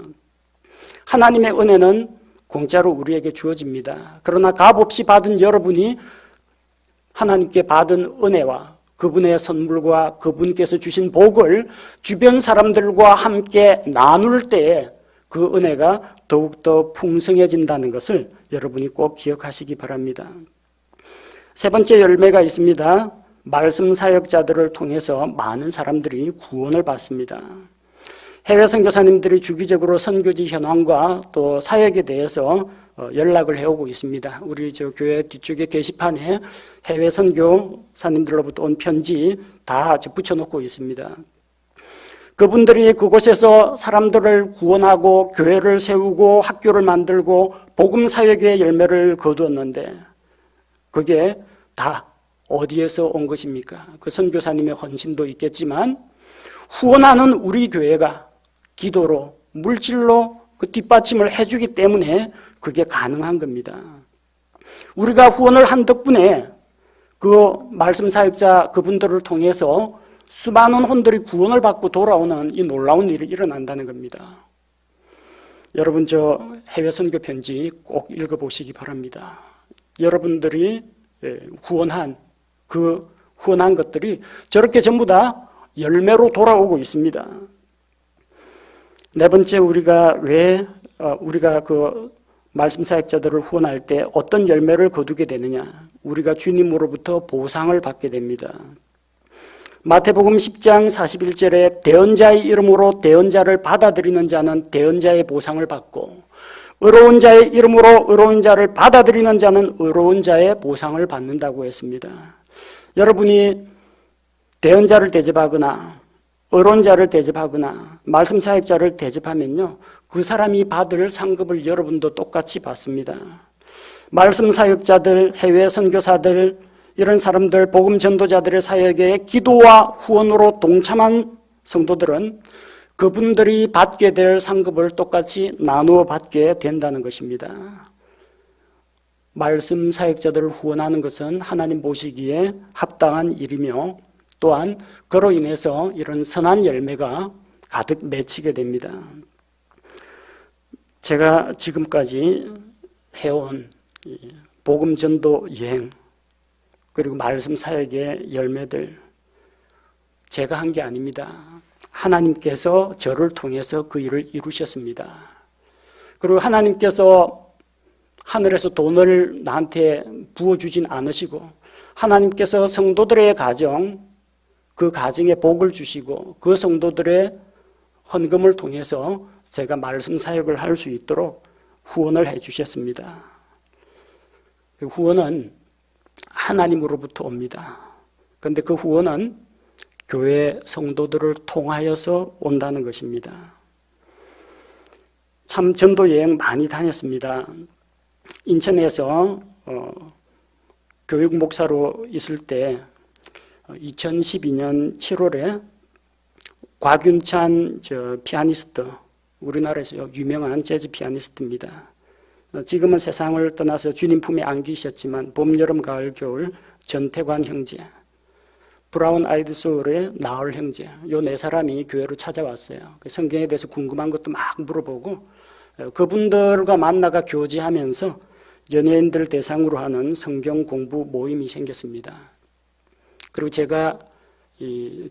하나님의 은혜는 공짜로 우리에게 주어집니다. 그러나 값없이 받은 여러분이 하나님께 받은 은혜와 그분의 선물과 그분께서 주신 복을 주변 사람들과 함께 나눌 때에 그 은혜가 더욱더 풍성해진다는 것을 여러분이 꼭 기억하시기 바랍니다. 세 번째 열매가 있습니다. 말씀 사역자들을 통해서 많은 사람들이 구원을 받습니다. 해외 선교사님들이 주기적으로 선교지 현황과 또 사역에 대해서 연락을 해오고 있습니다. 우리 저 교회 뒤쪽에 게시판에 해외 선교사님들로부터 온 편지 다 붙여놓고 있습니다. 그분들이 그곳에서 사람들을 구원하고 교회를 세우고 학교를 만들고 복음 사역의 열매를 거두었는데 그게 다 어디에서 온 것입니까? 그 선교사님의 헌신도 있겠지만 후원하는 우리 교회가 기도로 물질로 그 뒷받침을 해주기 때문에 그게 가능한 겁니다. 우리가 후원을 한 덕분에 그 말씀 사역자 그분들을 통해서 수많은 혼들이 구원을 받고 돌아오는 이 놀라운 일이 일어난다는 겁니다. 여러분 저 해외 선교 편지 꼭 읽어보시기 바랍니다. 여러분들이 후원한 것들이 저렇게 전부 다 열매로 돌아오고 있습니다. 네 번째, 우리가 그 말씀 사역자들을 후원할 때 어떤 열매를 거두게 되느냐? 우리가 주님으로부터 보상을 받게 됩니다. 마태복음 10장 41절에 대언자의 이름으로 대언자를 받아들이는 자는 대언자의 보상을 받고 의로운 자의 이름으로 의로운 자를 받아들이는 자는 의로운 자의 보상을 받는다고 했습니다. 여러분이 대언자를 대접하거나 의로운 자를 대접하거나 말씀 사역자를 대접하면요, 그 사람이 받을 상급을 여러분도 똑같이 받습니다. 말씀 사역자들, 해외 선교사들, 이런 사람들, 복음 전도자들의 사역에 기도와 후원으로 동참한 성도들은 그분들이 받게 될 상급을 똑같이 나누어 받게 된다는 것입니다. 말씀 사역자들을 후원하는 것은 하나님 보시기에 합당한 일이며 또한 그로 인해서 이런 선한 열매가 가득 맺히게 됩니다. 제가 지금까지 해온 복음 전도 여행 그리고 말씀 사역의 열매들 제가 한 게 아닙니다. 하나님께서 저를 통해서 그 일을 이루셨습니다. 그리고 하나님께서 하늘에서 돈을 나한테 부어주진 않으시고 하나님께서 성도들의 가정, 그 가정에 복을 주시고 그 성도들의 헌금을 통해서 제가 말씀 사역을 할 수 있도록 후원을 해 주셨습니다. 그 후원은 하나님으로부터 옵니다. 그런데 그 후원은 교회 성도들을 통하여서 온다는 것입니다. 참 전도 여행 많이 다녔습니다. 인천에서 교육 목사로 있을 때 2012년 7월에 곽윤찬 피아니스트, 우리나라에서 유명한 재즈 피아니스트입니다. 지금은 세상을 떠나서 주님 품에 안기셨지만 봄, 여름, 가을, 겨울 전태관 형제, 브라운 아이드 소울의 나얼 형제, 요 네 사람이 교회로 찾아왔어요. 성경에 대해서 궁금한 것도 막 물어보고 그분들과 만나가 교제하면서 연예인들 대상으로 하는 성경 공부 모임이 생겼습니다. 그리고 제가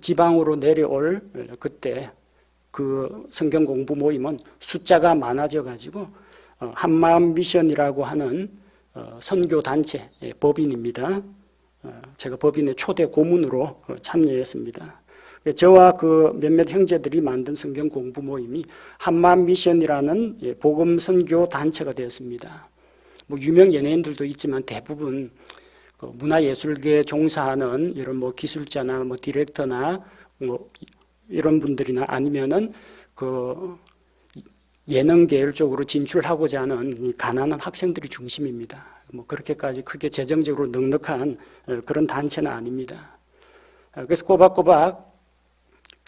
지방으로 내려올 그때 그 성경 공부 모임은 숫자가 많아져 가지고 한마음 미션이라고 하는 선교 단체 법인입니다. 제가 법인의 초대 고문으로 참여했습니다. 저와 그 몇몇 형제들이 만든 성경 공부 모임이 한마음 미션이라는 복음 선교 단체가 되었습니다. 뭐 유명 연예인들도 있지만 대부분 문화예술계에 종사하는 이런 뭐 기술자나 뭐 디렉터나 뭐 이런 분들이나 아니면은 그 예능 계열 쪽으로 진출하고자 하는 가난한 학생들이 중심입니다. 뭐 그렇게까지 크게 재정적으로 넉넉한 그런 단체는 아닙니다. 그래서 꼬박꼬박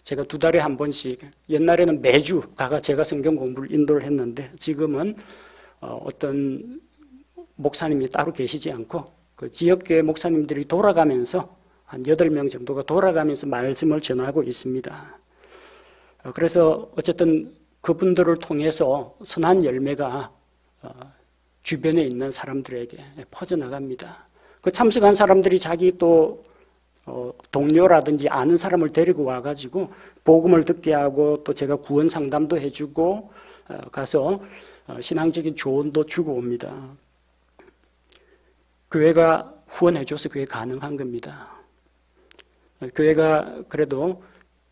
제가 2달에 한 번씩, 옛날에는 매주 가가 제가 성경 공부를 인도를 했는데 지금은 어떤 목사님이 따로 계시지 않고 그 지역교회 목사님들이 돌아가면서 한 8명 정도가 돌아가면서 말씀을 전하고 있습니다. 그래서 어쨌든 그분들을 통해서 선한 열매가 주변에 있는 사람들에게 퍼져나갑니다. 그 참석한 사람들이 자기 또 동료라든지 아는 사람을 데리고 와가지고 복음을 듣게 하고 또 제가 구원 상담도 해주고 가서 신앙적인 조언도 주고 옵니다. 교회가 후원해줘서 그게 가능한 겁니다. 교회가 그래도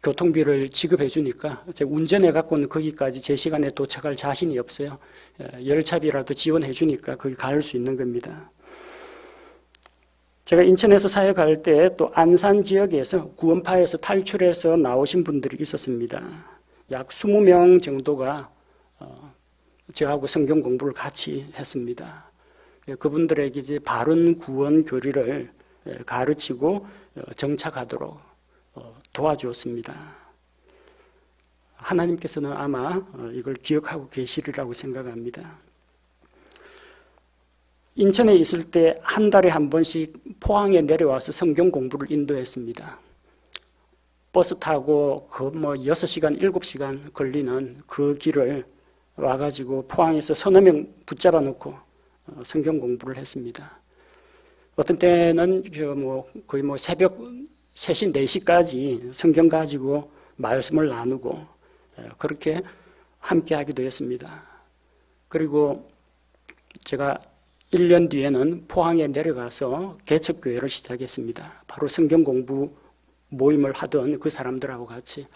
교통비를 지급해 주니까 제가 운전해 갖고는 거기까지 제 시간에 도착할 자신이 없어요. 열차비라도 지원해 주니까 거기 갈 수 있는 겁니다. 제가 인천에서 사역할 때 또 안산 지역에서 구원파에서 탈출해서 나오신 분들이 있었습니다. 약 20명 정도가 저하고 성경 공부를 같이 했습니다. 그분들에게 이제 바른 구원 교리를 가르치고 정착하도록 도와주었습니다. 하나님께서는 아마 이걸 기억하고 계시리라고 생각합니다. 인천에 있을 때 한 달에 한 번씩 포항에 내려와서 성경 공부를 인도했습니다. 버스 타고 그 6시간, 7시간 걸리는 그 길을 와가지고 포항에서 서너 명 붙잡아 놓고 성경 공부를 했습니다. 어떤 때는 거의 새벽 3시, 4시까지 성경 가지고 말씀을 나누고 그렇게 함께 하기도 했습니다. 그리고 제가 1년 뒤에는 포항에 내려가서 개척교회를 시작했습니다. 바로 성경 공부 모임을 하던 그 사람들하고 같이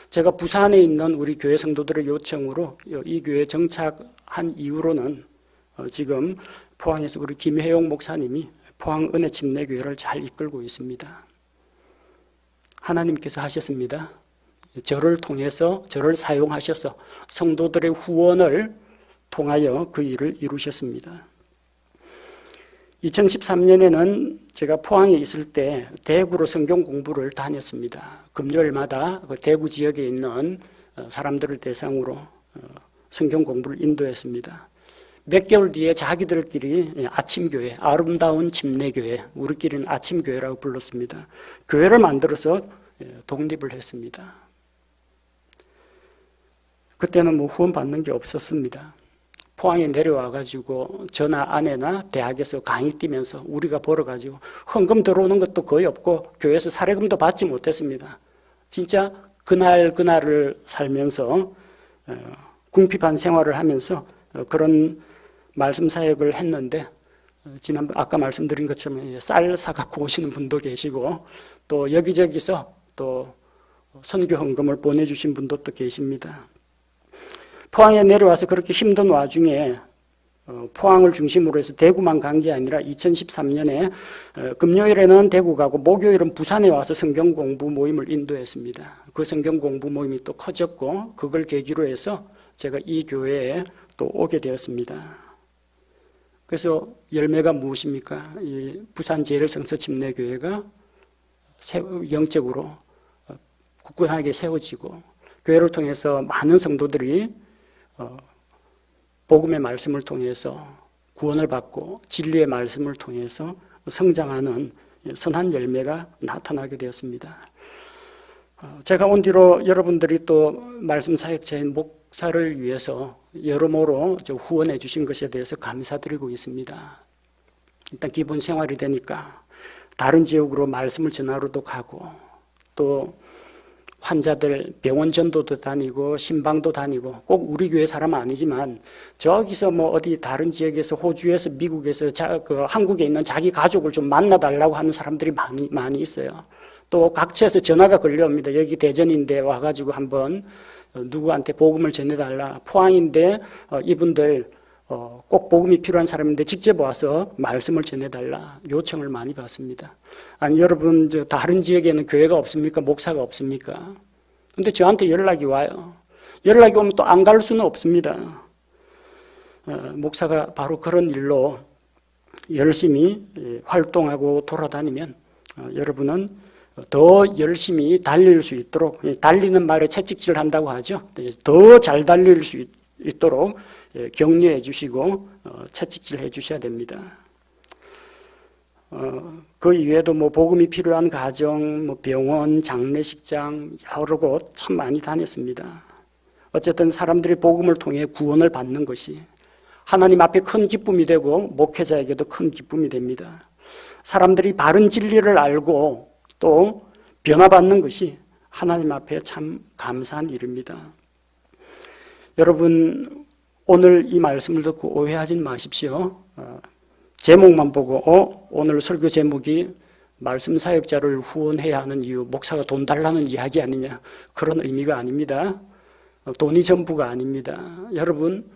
제가 부산에 있는 우리 교회 성도들의 요청으로 이 교회에 정착한 이후로는 지금 포항에서 우리 김혜용 목사님이 포항 은혜 침례교회를 잘 이끌고 있습니다. 하나님께서 하셨습니다. 저를 통해서 저를 사용하셔서 성도들의 후원을 통하여 그 일을 이루셨습니다. 2013년에는 제가 포항에 있을 때 대구로 성경 공부를 다녔습니다. 금요일마다 그 대구 지역에 있는 사람들을 대상으로 성경 공부를 인도했습니다. 몇 개월 뒤에 자기들끼리 아침교회, 아름다운 침례교회, 우리끼리는 아침교회라고 불렀습니다. 교회를 만들어서 독립을 했습니다. 그때는 후원 받는 게 없었습니다. 포항에 내려와가지고 저나 아내나 대학에서 강의 뛰면서 우리가 벌어가지고 헌금 들어오는 것도 거의 없고 교회에서 사례금도 받지 못했습니다. 진짜 그날을 살면서 궁핍한 생활을 하면서 그런 말씀 사역을 했는데 지난번 아까 말씀드린 것처럼 쌀 사갖고 오시는 분도 계시고 또 여기저기서 또 선교 헌금을 보내주신 분도 또 계십니다. 포항에 내려와서 그렇게 힘든 와중에 포항을 중심으로 해서 대구만 간 게 아니라 2013년에 금요일에는 대구 가고 목요일은 부산에 와서 성경 공부 모임을 인도했습니다. 그 성경 공부 모임이 또 커졌고 그걸 계기로 해서 제가 이 교회에 또 오게 되었습니다. 그래서 열매가 무엇입니까? 이 부산 제일성서 침례교회가 영적으로 굳건하게 세워지고 교회를 통해서 많은 성도들이 복음의 말씀을 통해서 구원을 받고 진리의 말씀을 통해서 성장하는 선한 열매가 나타나게 되었습니다. 제가 온 뒤로 여러분들이 또 말씀 사역자인 목사를 위해서 여러모로 후원해 주신 것에 대해서 감사드리고 있습니다. 일단 기본 생활이 되니까 다른 지역으로 말씀을 전하러도 가고 또 환자들 병원 전도도 다니고 신방도 다니고 꼭 우리 교회 사람은 아니지만 저기서 어디 다른 지역에서 호주에서 미국에서 한국에 있는 자기 가족을 좀 만나달라고 하는 사람들이 많이 있어요. 또 각처에서 전화가 걸려옵니다. 여기 대전인데 와가지고 한번 누구한테 복음을 전해달라. 포항인데 이분들 꼭 복음이 필요한 사람인데 직접 와서 말씀을 전해달라 요청을 많이 받습니다. 아니 여러분 다른 지역에는 교회가 없습니까? 목사가 없습니까? 근데 저한테 연락이 와요. 연락이 오면 또 안 갈 수는 없습니다. 목사가 바로 그런 일로 열심히 활동하고 돌아다니면 여러분은 더 열심히 달릴 수 있도록 달리는 말에 채찍질 한다고 하죠. 더 잘 달릴 수 있도록 격려해 주시고 채찍질 해 주셔야 됩니다. 그 이외에도 복음이 필요한 가정, 병원, 장례식장 여러 곳 참 많이 다녔습니다. 어쨌든 사람들이 복음을 통해 구원을 받는 것이 하나님 앞에 큰 기쁨이 되고 목회자에게도 큰 기쁨이 됩니다. 사람들이 바른 진리를 알고 또 변화받는 것이 하나님 앞에 참 감사한 일입니다. 여러분 오늘 이 말씀을 듣고 오해하지 마십시오. 제목만 보고 오늘 설교 제목이 말씀 사역자를 후원해야 하는 이유, 목사가 돈 달라는 이야기 아니냐, 그런 의미가 아닙니다. 돈이 전부가 아닙니다. 여러분,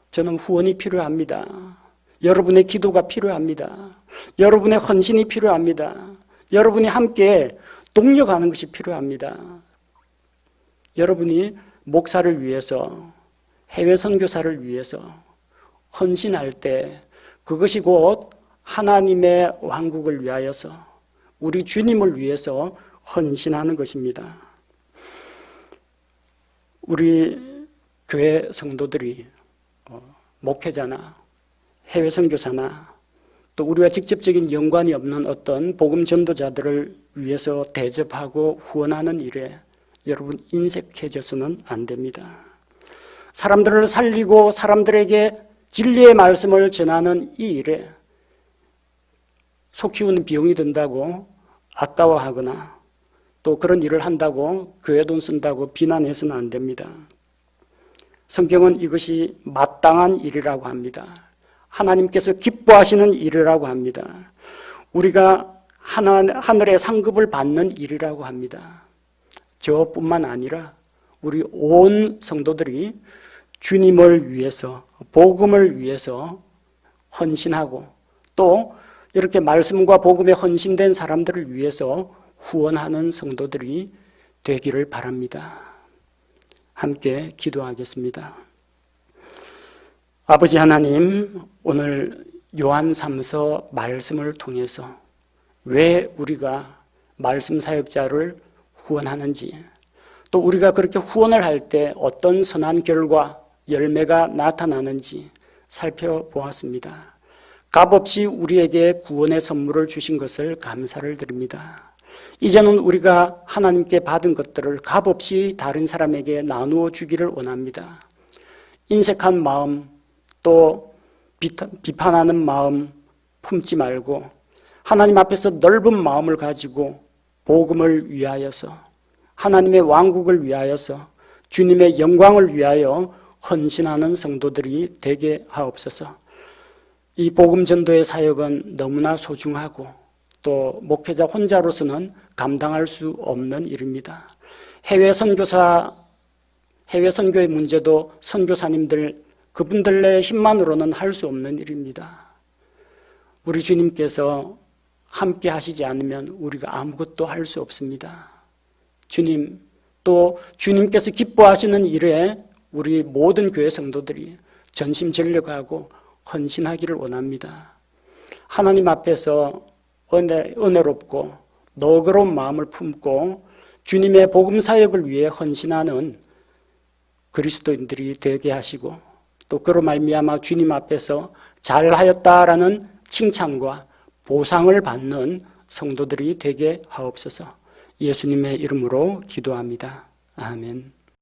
저는 후원이 필요합니다. 여러분의 기도가 필요합니다. 여러분의 헌신이 필요합니다. 여러분이 함께 동력하는 것이 필요합니다. 여러분이 목사를 위해서, 해외 선교사를 위해서 헌신할 때 그것이 곧 하나님의 왕국을 위하여서, 우리 주님을 위해서 헌신하는 것입니다. 우리 교회 성도들이 목회자나 해외 선교사나 또 우리와 직접적인 연관이 없는 어떤 복음 전도자들을 위해서 대접하고 후원하는 일에 여러분 인색해져서는 안 됩니다. 사람들을 살리고 사람들에게 진리의 말씀을 전하는 이 일에 소 키우는 비용이 든다고 아까워하거나 또 그런 일을 한다고 교회 돈 쓴다고 비난해서는 안 됩니다. 성경은 이것이 마땅한 일이라고 합니다. 하나님께서 기뻐하시는 일이라고 합니다. 우리가 하늘의 상급을 받는 일이라고 합니다. 저뿐만 아니라 우리 온 성도들이 주님을 위해서, 복음을 위해서 헌신하고 또 이렇게 말씀과 복음에 헌신된 사람들을 위해서 후원하는 성도들이 되기를 바랍니다. 함께 기도하겠습니다. 아버지 하나님, 오늘 요한 3서 말씀을 통해서 왜 우리가 말씀 사역자를 후원하는지, 또 우리가 그렇게 후원을 할 때 어떤 선한 결과, 열매가 나타나는지 살펴보았습니다. 값없이 우리에게 구원의 선물을 주신 것을 감사를 드립니다. 이제는 우리가 하나님께 받은 것들을 값없이 다른 사람에게 나누어 주기를 원합니다. 인색한 마음, 또 비판하는 마음 품지 말고 하나님 앞에서 넓은 마음을 가지고 복음을 위하여서, 하나님의 왕국을 위하여서, 주님의 영광을 위하여 헌신하는 성도들이 되게 하옵소서. 이 복음 전도의 사역은 너무나 소중하고 또 목회자 혼자로서는 감당할 수 없는 일입니다. 해외 선교의 문제도 선교사님들, 그분들의 힘만으로는 할 수 없는 일입니다. 우리 주님께서 함께 하시지 않으면 우리가 아무것도 할 수 없습니다. 주님, 또 주님께서 기뻐하시는 일에 우리 모든 교회 성도들이 전심전력하고 헌신하기를 원합니다. 하나님 앞에서 은혜롭고 너그러운 마음을 품고 주님의 복음 사역을 위해 헌신하는 그리스도인들이 되게 하시고, 또 그로 말미암아 주님 앞에서 잘하였다라는 칭찬과 보상을 받는 성도들이 되게 하옵소서. 예수님의 이름으로 기도합니다. 아멘.